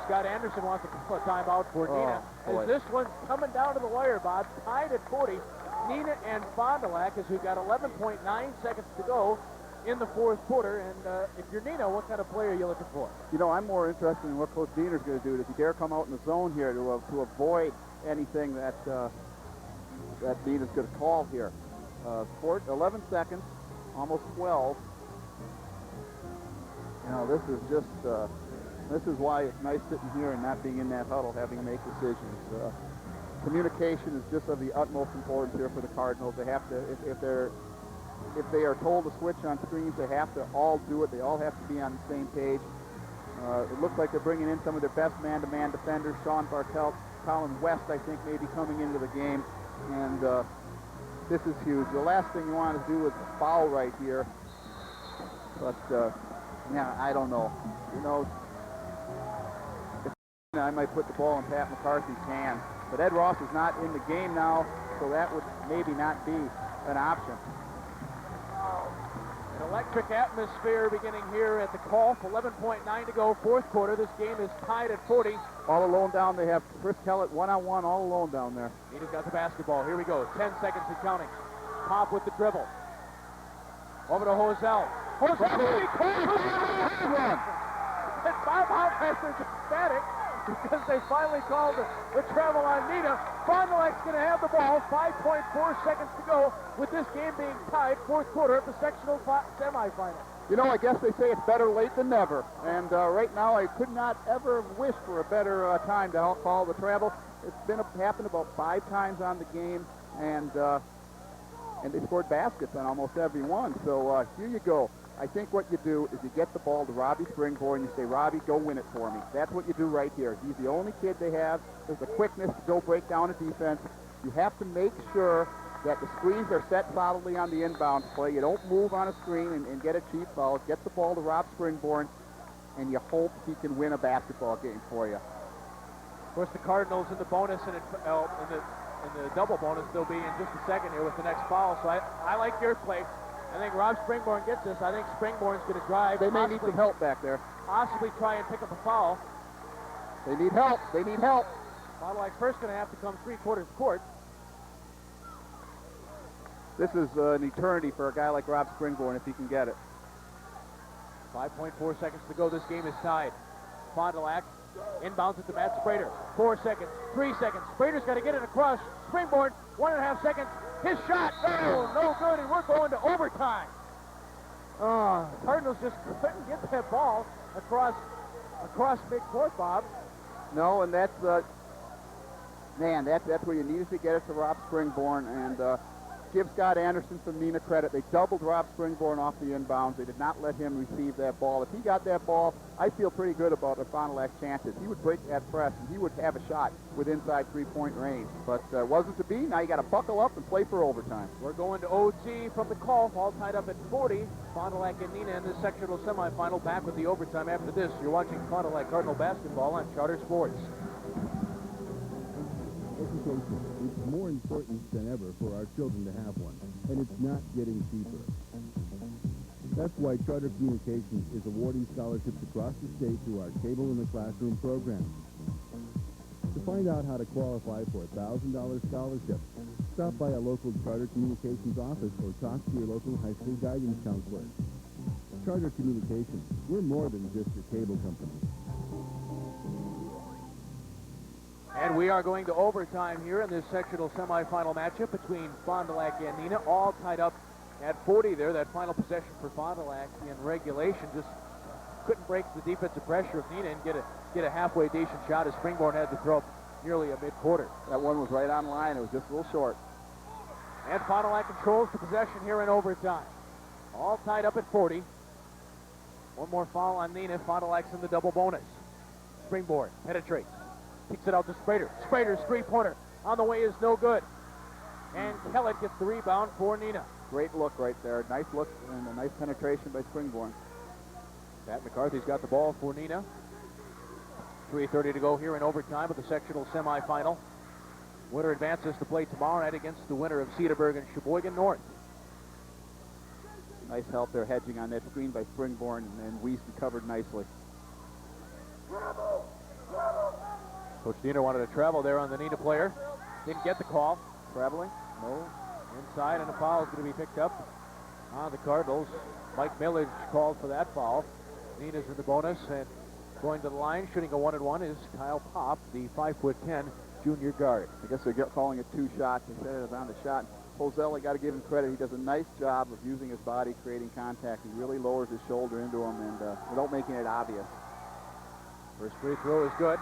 Scott Anderson wants to call a timeout for Neenah. As this one's coming down to the wire, Bob. Tied at 40. Neenah and Fond du Lac, as we've got 11.9 seconds to go in the fourth quarter. And if you're Neenah, what kind of player are you looking for? You know, I'm more interested in what Coach Diener's going to do. Does he dare come out in the zone here to avoid anything that Neenah's going to call here? 11 seconds, almost 12. You know, this is just, this is why it's nice sitting here and not being in that huddle, having to make decisions. Communication is just of the utmost importance here for the Cardinals. They have to, if they are told to switch on screens, they have to all do it. They all have to be on the same page. It looks like they're bringing in some of their best man-to-man defenders. Sean Bartelt, Colin West, I think, may be coming into the game. And this is huge. The last thing you want to do is foul right here. But, yeah, I don't know. You know, I might put the ball in Pat McCarthy's hand. But Ed Ross is not in the game now, so that would maybe not be an option. An electric atmosphere beginning here at the call. 11.9 to go, fourth quarter. This game is tied at 40. All alone down, they have Chris Kellett one-on-one, all alone down there. Neenah's got the basketball. Here we go. 10 seconds and counting. Pop with the dribble. Over to Hosell. Hosell! And Bob Hoffman's ecstatic. because they finally called the travel on Neenah. Fond du Lac's going to have the ball. 5.4 seconds to go with this game being tied, fourth quarter of the sectional semifinal. You know, I guess they say it's better late than never. And right now, I could not ever wish for a better time to call the travel. It's happened about 5 times on the game, and they scored baskets on almost every one. So here you go. I think what you do is you get the ball to Robbie Springborn and you say, Robbie, go win it for me. That's what you do right here. He's the only kid they have. There's the quickness to go break down a defense. You have to make sure that the screens are set solidly on the inbound play. You don't move on a screen and get a cheap foul. Get the ball to Rob Springborn, and you hope he can win a basketball game for you. Of course, the Cardinals in the bonus and in the double bonus, they'll be in just a second here with the next foul. So I like your play. I think Rob Springborn gets this. I think Springborn's going to drive. They may need some help back there. Possibly try and pick up a foul. They need help. They need help. Fond du Lac's first going to have to come three-quarters court. This is an eternity for a guy like Rob Springborn if he can get it. 5.4 seconds to go. This game is tied. Fond du Lac inbounds it to Matt Sprader. 4 seconds, 3 seconds. Sprader's got to get it across. Springborn, 1.5 seconds. His shot, no good, and we're going to overtime. Cardinals just couldn't get that ball across midcourt, Bob. No, and that's that's where you needed to get it to Rob Springborn, and give Scott Anderson from Neenah credit. They doubled Rob Springborn off the inbounds. They did not let him receive that ball. If he got that ball, I feel pretty good about the Fond du Lac's chances. He would break that press, and he would have a shot with inside three-point range. But wasn't to be. Now you got to buckle up and play for overtime. We're going to OT from the call, all tied up at 40. Fond du Lac and Neenah in the sectional semifinal, back with the overtime after this. You're watching Fond du Lac Cardinal basketball on Charter Sports. Education is more important than ever for our children to have one, and it's not getting cheaper. That's why Charter Communications is awarding scholarships across the state through our Cable in the Classroom program. To find out how to qualify for a $1,000 scholarship, stop by a local Charter Communications office or talk to your local high school guidance counselor. Charter Communications, we're more than just your cable company. And we are going to overtime here in this sectional semifinal matchup between Fond du Lac and Neenah, all tied up at 40 there. That final possession for Fond du Lac in regulation just couldn't break the defensive pressure of Neenah and get a halfway decent shot as Springborn had to throw up nearly a mid-quarter. That one was right on line. It was just a little short. And Fond du Lac controls the possession here in overtime. All tied up at 40. One more foul on Neenah. Fond du Lac's in the double bonus. Springborn penetrates. Kicks it out to Sprader. Sprader's three-pointer on the way is no good. And Kellett gets the rebound for Neenah. Great look right there. Nice look and a nice penetration by Springborn. Pat McCarthy's got the ball for Neenah. 3:30 to go here in overtime of the sectional semifinal. Winner advances to play tomorrow night against the winner of Cedarburg and Sheboygan North. Nice help there, hedging on that screen by Springborn, and Wiesen covered nicely. Coach Neenah wanted to travel there on the Neenah player. Didn't get the call. Traveling? No. Inside, and a foul is going to be picked up on the Cardinals. Mike Millage called for that foul. Neenah's in the bonus, and going to the line, shooting a 1-and-1 is Kyle Pop, the 5'10" junior guard. I guess they're calling it 2 shots. They said it was on the shot. Hosell, got to give him credit. He does a nice job of using his body, creating contact. He really lowers his shoulder into him, and without making it obvious. First free throw is good.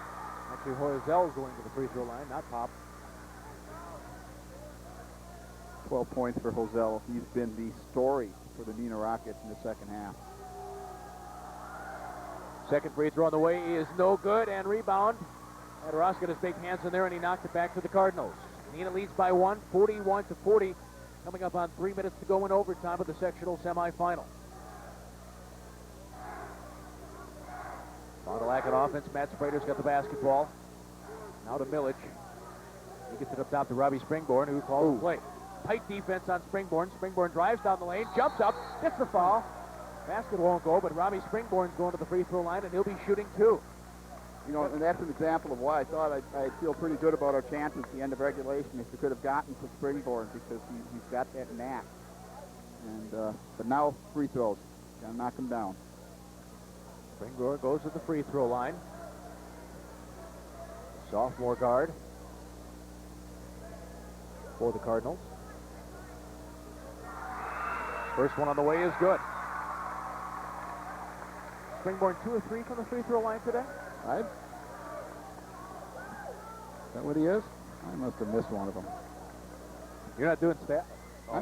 Actually, Hosell's going to the free throw line, not Pop. 12 points for Hosell. He's been the story for the Neenah Rockets in the second half. Second free throw on the way is no good, and rebound. And Ross got his big hands in there, and he knocked it back to the Cardinals. Neenah leads by 1, 41-40. Coming up on 3 minutes to go in overtime of the sectional semifinal. Fond du Lac on offense. Matt Sprader's got the basketball. Now to Millage. He gets it up top to Robbie Springborn, who calls the play. Tight defense on Springborn. Springborn drives down the lane, jumps up, gets the foul. Basket won't go, but Robbie Springborn's going to the free throw line, and he'll be shooting 2. You know, and that's an example of why I thought I'd feel pretty good about our chances at the end of regulation if we could have gotten to Springborn, because he's got that knack. And but now free throws. Got to knock him down. Springborn goes to the free throw line. sophomore guard for the Cardinals. First one on the way is good. Springborn 2 or 3 from the free throw line today? Is that what he is? I must have missed one of them. You're not doing stat?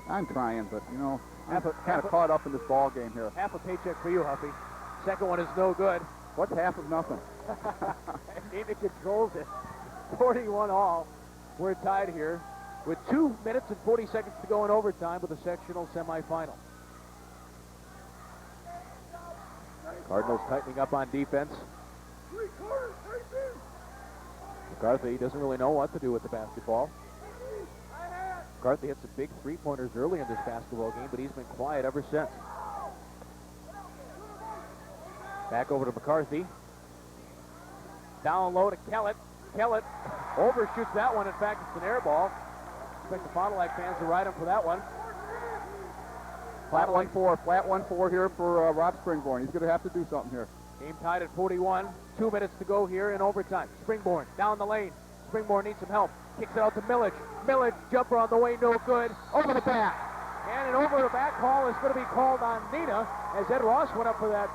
I'm trying, but, you know, I'm Half kind a- of caught up in this ball game here. Half a paycheck for you, Huffy. Second one is no good. What's half of nothing? Neenah controls it. 41 all. We're tied here with 2 minutes and 40 seconds to go in overtime with the sectional semifinal. Cardinals tightening up on defense. McCarthy doesn't really know what to do with the basketball. McCarthy hit some big three-pointers early in this basketball game, but he's been quiet ever since. Back over to McCarthy. Down low to Kellett. Kellett overshoots that one. In fact, it's an air ball. Expect the Fond du Lac fans to ride him for that one. Flat 1-4 here for Rob Springborn. He's going to have to do something here. Game tied at 41. 2 minutes to go here in overtime. Springborn down the lane. Springborn needs some help. Kicks it out to Millage. Millage, jumper on the way, no good. Over the back. And an over the back call is going to be called on Neenah as Ed Ross went up for that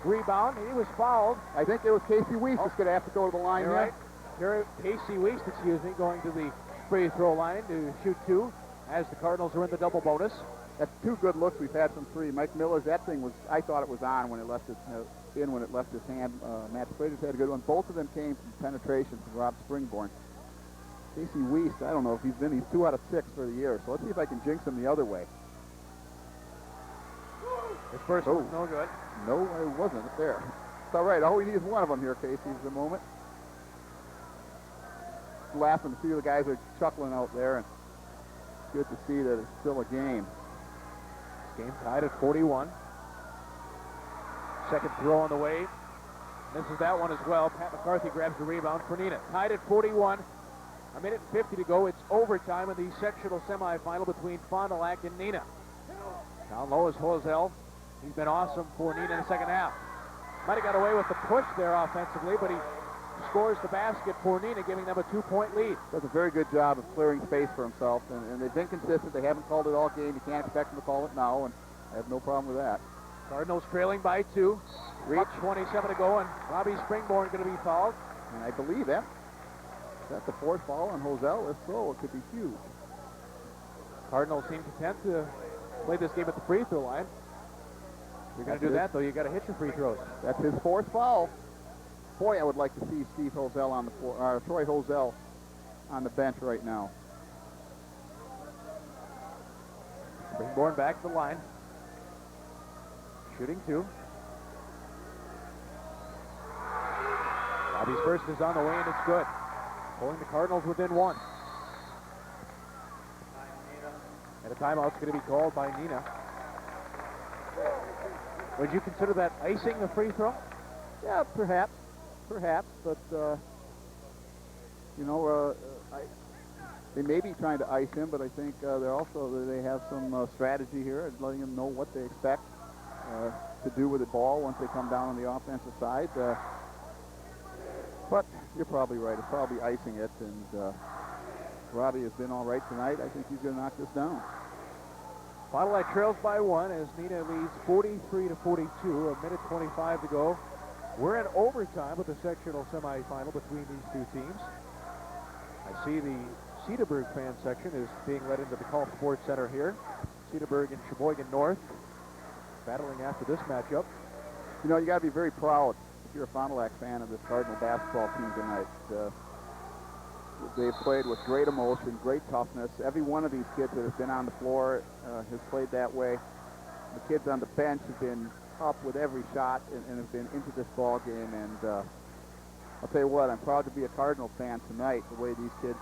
rebound. He was fouled. I think it was Casey Weiss that's going to have to go to the line You're here. right. Casey Weiss, going to the free throw line to shoot 2 as the Cardinals are in the double bonus. That's 2 good looks we've had from 3. Mike Miller's, that thing was, I thought it was on when it left his, when it left his hand. Matt Sprader's had a good one. Both of them came from penetration from Rob Springborn. Casey Weiss, I don't know if he's 2 out of 6 for the year, so let's see if I can jinx him the other way. His first one's no good. No, I wasn't there. It's all right. All we need is one of them here, Casey, at the moment. Laughing to see the guys are chuckling out there, and it's good to see that it's still a game. Game tied at 41. Second throw on the way. Misses that one as well. Pat McCarthy grabs the rebound for Neenah. Tied at 41. A minute and 50 to go. It's overtime in the sectional semifinal between Fond du Lac and Neenah. Down low is Hosell. He's been awesome for Neenah in the second half. Might have got away with the push there offensively, but he scores the basket for Neenah, giving them a 2-point lead. Does a very good job of clearing space for himself, and they've been consistent. They haven't called it all game. You can't expect them to call it now, and I have no problem with that. Cardinals trailing by 2. Reach 27 to go, and Robbie Springborn going to be fouled. And I believe that's the 4th foul on Hosell. If so, it could be huge. Cardinals seem content to play this game at the free throw line. If you're going to do that, though, you got to hit your free throws. That's his 4th foul. Boy, I would like to see Steve Hosell on the floor, or Troy Hosell on the bench right now. Springborn back to the line. Shooting 2. Robbie's first is on the way, and it's good. Pulling the Cardinals within 1. And a timeout's going to be called by Neenah. Would you consider that icing the free throw? Yeah, perhaps, but they may be trying to ice him, but I think they have some strategy here at letting him know what they expect to do with the ball once they come down on the offensive side. But you're probably right. It's probably icing it, and Robbie has been all right tonight. I think he's going to knock this down. Fond du Lac trails by 1 as Neenah leads 43 to 42. A minute 25 to go. We're in overtime with the sectional semifinal between these 2 teams. I see the Cedarburg fan section is being led into the Call Sports Center here. Cedarburg and Sheboygan North battling after this matchup. You know, you got to be very proud if you're a Fond du Lac fan of this Cardinal basketball team tonight. They've played with great emotion, great toughness. Every one of these kids that have been on the floor has played that way. The kids on the bench have been up with every shot and have been into this ball game. And I'll tell you what, I'm proud to be a Cardinal fan tonight, the way these kids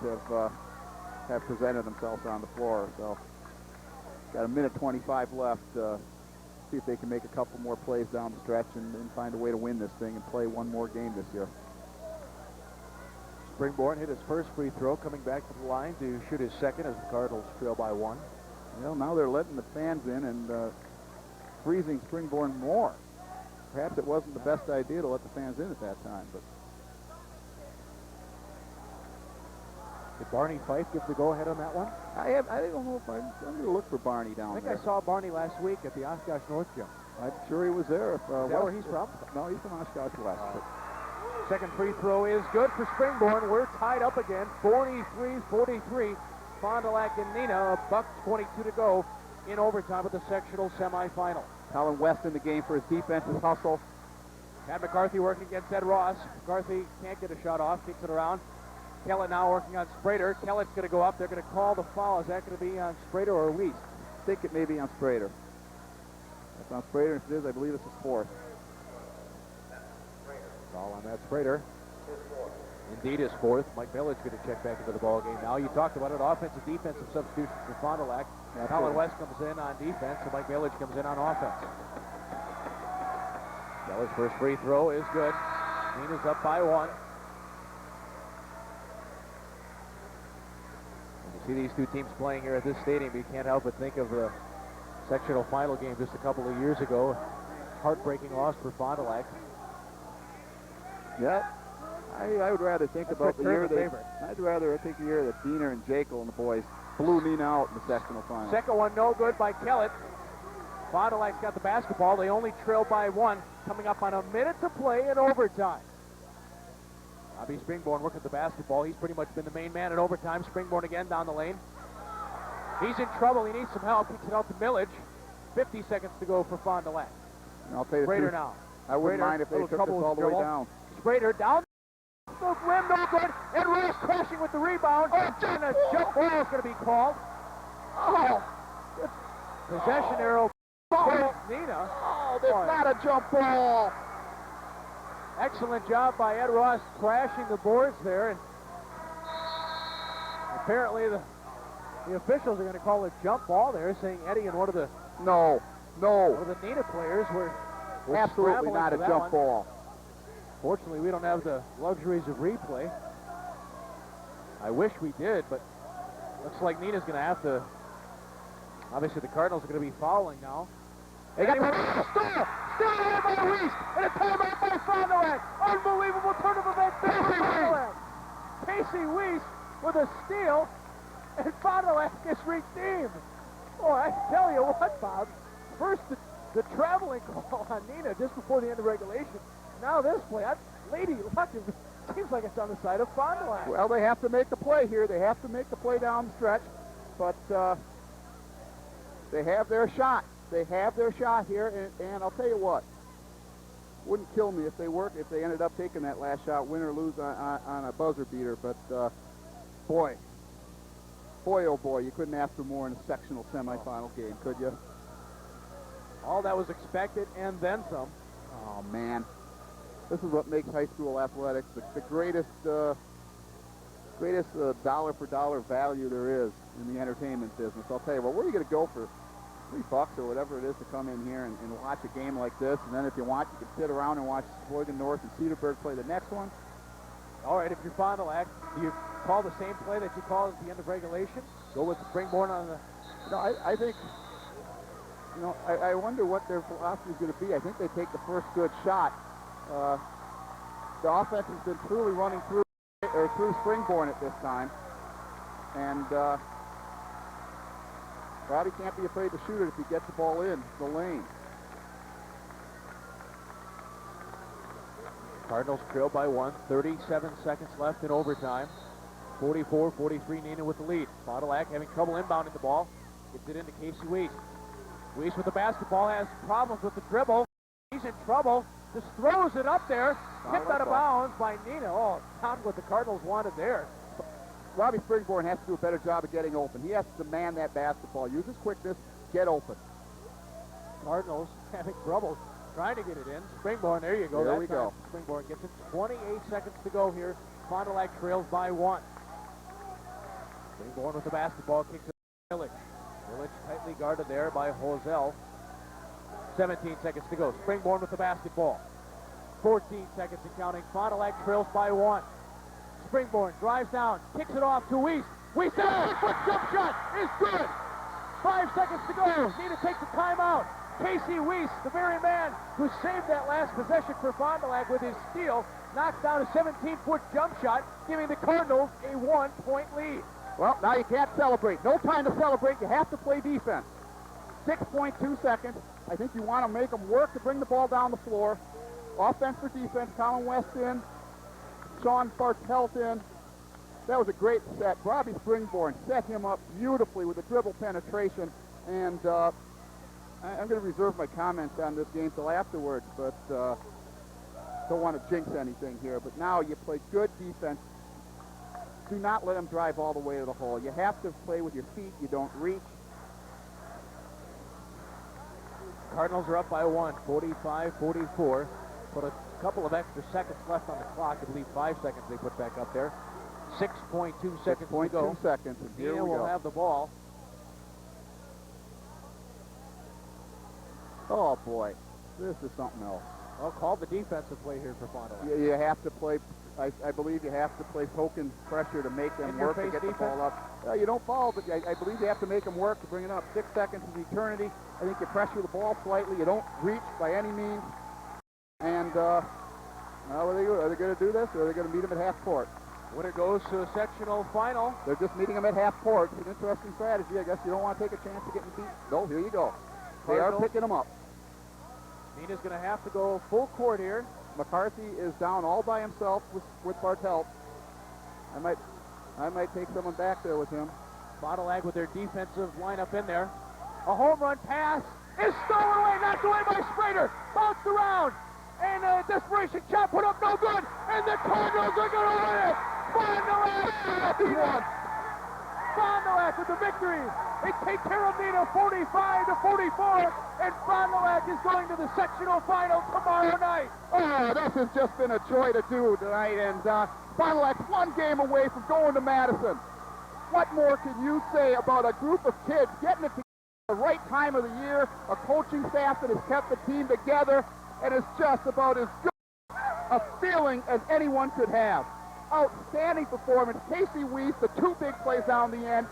have presented themselves on the floor. So got a minute 25 left. See if they can make a couple more plays down the stretch and find a way to win this thing and play one more game this year. Springborn hit his first free throw, coming back to the line to shoot his second as the Cardinals trail by 1. Well, now they're letting the fans in and freezing Springborn more. Perhaps it wasn't the best idea to let the fans in at that time, but Did Barney Fife give the go-ahead on that one? I don't know if I'm going to look for Barney down there. I think I saw Barney last week at the Oshkosh North Gym. I'm sure he was there. Is that where he's from? No, he's from Oshkosh West. Second free throw is good for Springborn. We're tied up again, 43-43. Fond du Lac and Neenah, $1:22 to go in overtime of the sectional semifinal. Colin West in the game for his defensive hustle. Pat McCarthy working against Ed Ross. McCarthy can't get a shot off, kicks it around. Kellett now working on Sprader. Kellett's going to go up. They're going to call the foul. Is that going to be on Sprader or Weiss? I think it may be on Sprader. That's on Sprader. If it is, I believe it's his fourth. Foul on that Sprader. Indeed, his fourth. Mike Millage going to check back into the ball game now. You talked about it. Offensive, defensive substitution for Fond du Lac. Colin West comes in on defense, and Mike Millage comes in on offense. Keller's first free throw is good. Neenah's up by 1. See these two teams playing here at this stadium, you can't help but think of the sectional final game just a couple of years ago. Heartbreaking loss for Fond du Lac. Yeah, I would rather think about the year I'd rather think the year that Diener and Jekyll and the boys blew Neenah out in the sectional final. Second one no good by Kellett. Fond du Lac's got the basketball. They only trail by 1, coming up on a minute to play in overtime. Bobby Springborn working the basketball. He's pretty much been the main man in overtime. Springborn again down the lane. He's in trouble. He needs some help. Kicks it out to Millage. 50 seconds to go for Fond du Lac. I'll tell you the Sprader truth, now. I wouldn't mind if they took this all the way down. Sprader down the rim, no good. And Ross crashing with the rebound. And a jump ball is going to be called. Possession arrow. Neenah. Oh, that's not a jump ball. Excellent job by Ed Ross crashing the boards there, and apparently the officials are going to call a jump ball there, saying Eddie and one of the No. Neenah players were Absolutely not a jump ball. Fortunately, we don't have the luxuries of replay. I wish we did, but looks like Neenah's going to have to. Obviously, the Cardinals are going to be fouling now. They got still away by Weiss, and a timeout by Fond du Lac. Unbelievable turn of events by Fond du Lac. Casey Weiss with a steal, and Fond du Lac is redeemed. Oh, I tell you what, Bob. First, the traveling call on Neenah just before the end of regulation. Now this play, Lady Luck, seems like it's on the side of Fond du Lac. Well, they have to make the play here. They have to make the play down the stretch, but they have their shot. They have their shot here, and I'll tell you what, wouldn't kill me if they ended up taking that last shot, win or lose on a buzzer beater. But boy, oh boy, you couldn't ask for more in a sectional semifinal game, could you? All that was expected and then some. Oh man, this is what makes high school athletics the greatest dollar for dollar value there is in the entertainment business. I'll tell you what, where are you going to go for $3 or whatever it is to come in here and watch a game like this? And then if you want, you can sit around and watch Sheboygan North and Cedarburg play the next one. All right, if you're Fond du Lac, do you call the same play that you called at the end of regulation? Go with the Springborn on the... No, I think, I wonder what their philosophy is going to be. I think they take the first good shot. The offense has been truly running through Springborn at this time. And Robbie can't be afraid to shoot it if he gets the ball in the lane. Cardinals trail by 1, 37 seconds left in overtime. 44-43, Neenah with the lead. Fond du Lac having trouble inbounding the ball. Gets it into Casey Weiss. Weiss with the basketball has problems with the dribble. He's in trouble. Just throws it up there. Tipped out of bounds by Neenah. Oh, not what the Cardinals wanted there. Robbie Springborn has to do a better job of getting open. He has to demand that basketball. Use his quickness. Get open. Cardinals having trouble trying to get it in. Springborn, there you go. There we go. Springborn gets it. 28 seconds to go here. Fond du Lac trails by 1. Springborn with the basketball, kicks it to Millage. Millage tightly guarded there by Hosell. 17 seconds to go. Springborn with the basketball. 14 seconds and counting. Fond du Lac trails by 1. Springborn drives down, kicks it off to Weiss. Weiss, foot jump shot is good. 5 seconds to go. Neenah takes a timeout. Casey Weiss, the very man who saved that last possession for Fond du Lac with his steal, knocks down a 17-foot jump shot, giving the Cardinals a 1-point lead. Well, now you can't celebrate. No time to celebrate. You have to play defense. 6.2 seconds. I think you want to make them work to bring the ball down the floor. Offense for defense. Colin West in. Sean Bartelt in. That was a great set. Robbie Springborn set him up beautifully with a dribble penetration. And I'm going to reserve my comments on this game till afterwards, but don't want to jinx anything here. But now you play good defense. Do not let them drive all the way to the hole. You have to play with your feet. You don't reach. Cardinals are up by 1, 45-44. Put a couple of extra seconds left on the clock. I believe 5 seconds they put back up there. 6.2 seconds to go. 6.2 seconds, and here we go. Will have the ball. Oh, boy. This is something else. Well, call the defensive play here for Fond du Lac. You have to play, I believe you have to play token pressure to make them work to get the ball up. You don't foul, but I believe you have to make them work to bring it up. 6 seconds is eternity. I think you pressure the ball slightly. You don't reach by any means. And now are they going to do this, or are they going to meet them at half court? Winner goes to a sectional final. They're just meeting them at half court. It's an interesting strategy. I guess you don't want to take a chance of getting beat. No, here you go. They are picking them up. Neenah's going to have to go full court here. McCarthy is down all by himself with Bartelt. I might take someone back there with him. Fond du Lac with their defensive lineup in there. A home run pass is stolen away, knocked away by Sprader. Bounced around. And a desperation shot put up, no good. And the Cardinals are going to win it. Fond du Lac has won. Fond du Lac with the victory. They take care of Neenah 45-44. And Fond du Lac is going to the sectional final tomorrow night. Oh, this has just been a joy to do tonight. And Fond du Lac's one game away from going to Madison. What more can you say about a group of kids getting it together at the right time of the year, a coaching staff that has kept the team together, and it's just about as good a feeling as anyone could have. Outstanding performance. Casey Weiss, the 2 big plays down the end.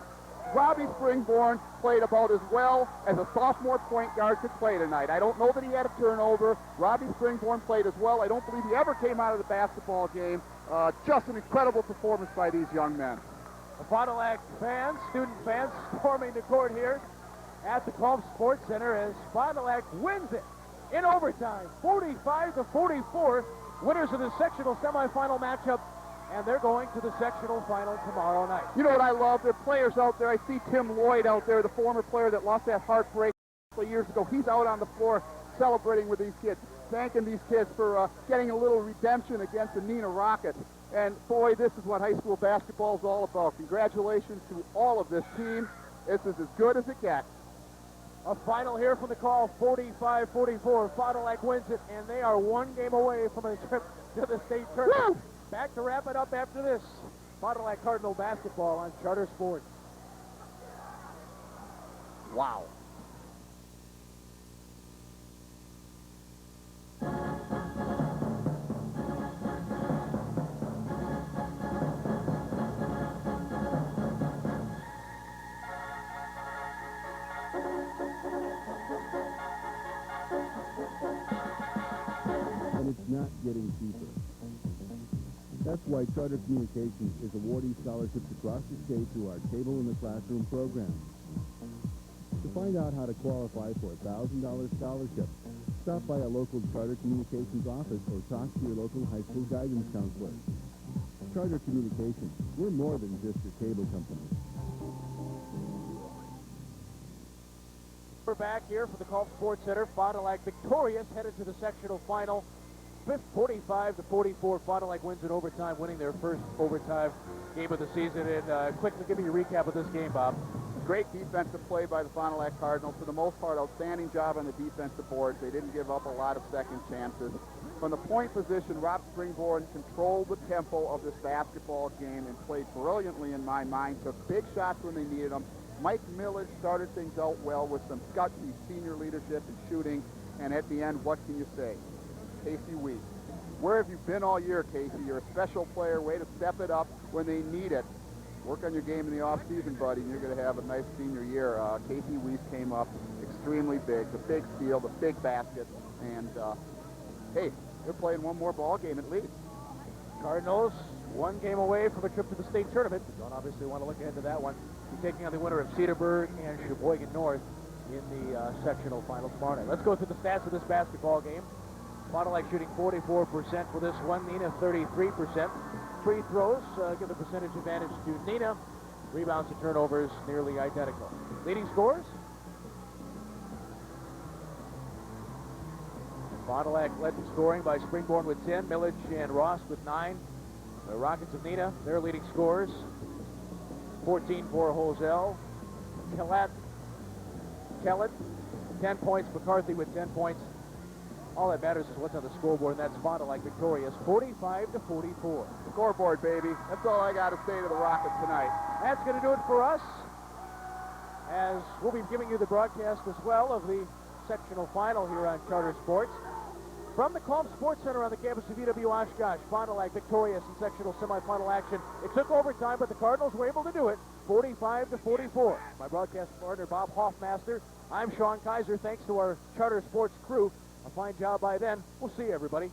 Robbie Springborn played about as well as a sophomore point guard could play tonight. I don't know that he had a turnover. Robbie Springborn played as well. I don't believe he ever came out of the basketball game. Just an incredible performance by these young men. The Fond du Lac fans, student fans, storming the court here at the Culp Sports Center as Fond du Lac wins it in overtime, 45-44. Winners of the sectional semifinal matchup, and they're going to the sectional final tomorrow night. You know what I love? There are players out there. I see Tim Lloyd out there, the former player that lost that heartbreak a couple of years ago. He's out on the floor celebrating with these kids, thanking these kids for getting a little redemption against the Neenah Rockets. And boy, this is what high school basketball is all about. Congratulations to all of this team. This is as good as it gets. A final here from the call, 45-44. Fond du Lac wins it, and they are 1 game away from a trip to the state tournament. Woo! Back to wrap it up after this. Fond du Lac Cardinal basketball on Charter Sports. Wow. And it's not getting cheaper. That's why Charter Communications is awarding scholarships across the state through our Table in the Classroom program. To find out how to qualify for a $1,000 scholarship, stop by a local Charter Communications office or talk to your local high school guidance counselor. Charter Communications, we're more than just your cable company. We're back here for the Culp Sports Center. Fond du Lac victorious, headed to the sectional final. 45-44. Fond du Lac wins in overtime, winning their first overtime game of the season. And quickly, give me your recap of this game, Bob. Great defensive play by the Fond du Lac Cardinals. For the most part, outstanding job on the defensive boards. They didn't give up a lot of second chances. From the point position, Rob Springborn controlled the tempo of this basketball game and played brilliantly in my mind. Took big shots when they needed them. Mike Millage started things out well with some gutsy senior leadership and shooting. And at the end, what can you say? Casey Weiss. Where have you been all year, Casey? You're a special player. Way to step it up when they need it. Work on your game in the off-season, buddy, and you're going to have a nice senior year. Casey Weiss came up extremely big. The big steal, the big basket. And, hey, they're playing one more ball game at least. Cardinals, one game away from a trip to the state tournament. Don't obviously want to look ahead to that one. Be taking on the winner of Cedarburg and Sheboygan North in the sectional final tomorrow night. Let's go through the stats of this basketball game. Fond du Lac shooting 44% for this one. Neenah 33%. Free throws give the percentage advantage to Neenah. Rebounds and turnovers nearly identical. Leading scorers? Fond du Lac led in scoring by Springborn with 10, Millage and Ross with 9. The Rockets of Neenah, their leading scorers. 14 for Hosell. Kellett, 10 points. McCarthy with 10 points. All that matters is what's on the scoreboard, and that's Fond du Lac victorious, 45-44. Scoreboard, baby. That's all I got to say to the Rockets tonight. That's going to do it for us, as we'll be giving you the broadcast as well of the sectional final here on Charter Sports. From the Calm Sports Center on the campus of UW Oshkosh, Fond du Lac victorious in sectional semifinal action. It took overtime, but the Cardinals were able to do it, 45-44. My broadcast partner, Bob Hoffmaster. I'm Sean Kaiser. Thanks to our Charter Sports crew. A fine job by them. We'll see you, everybody.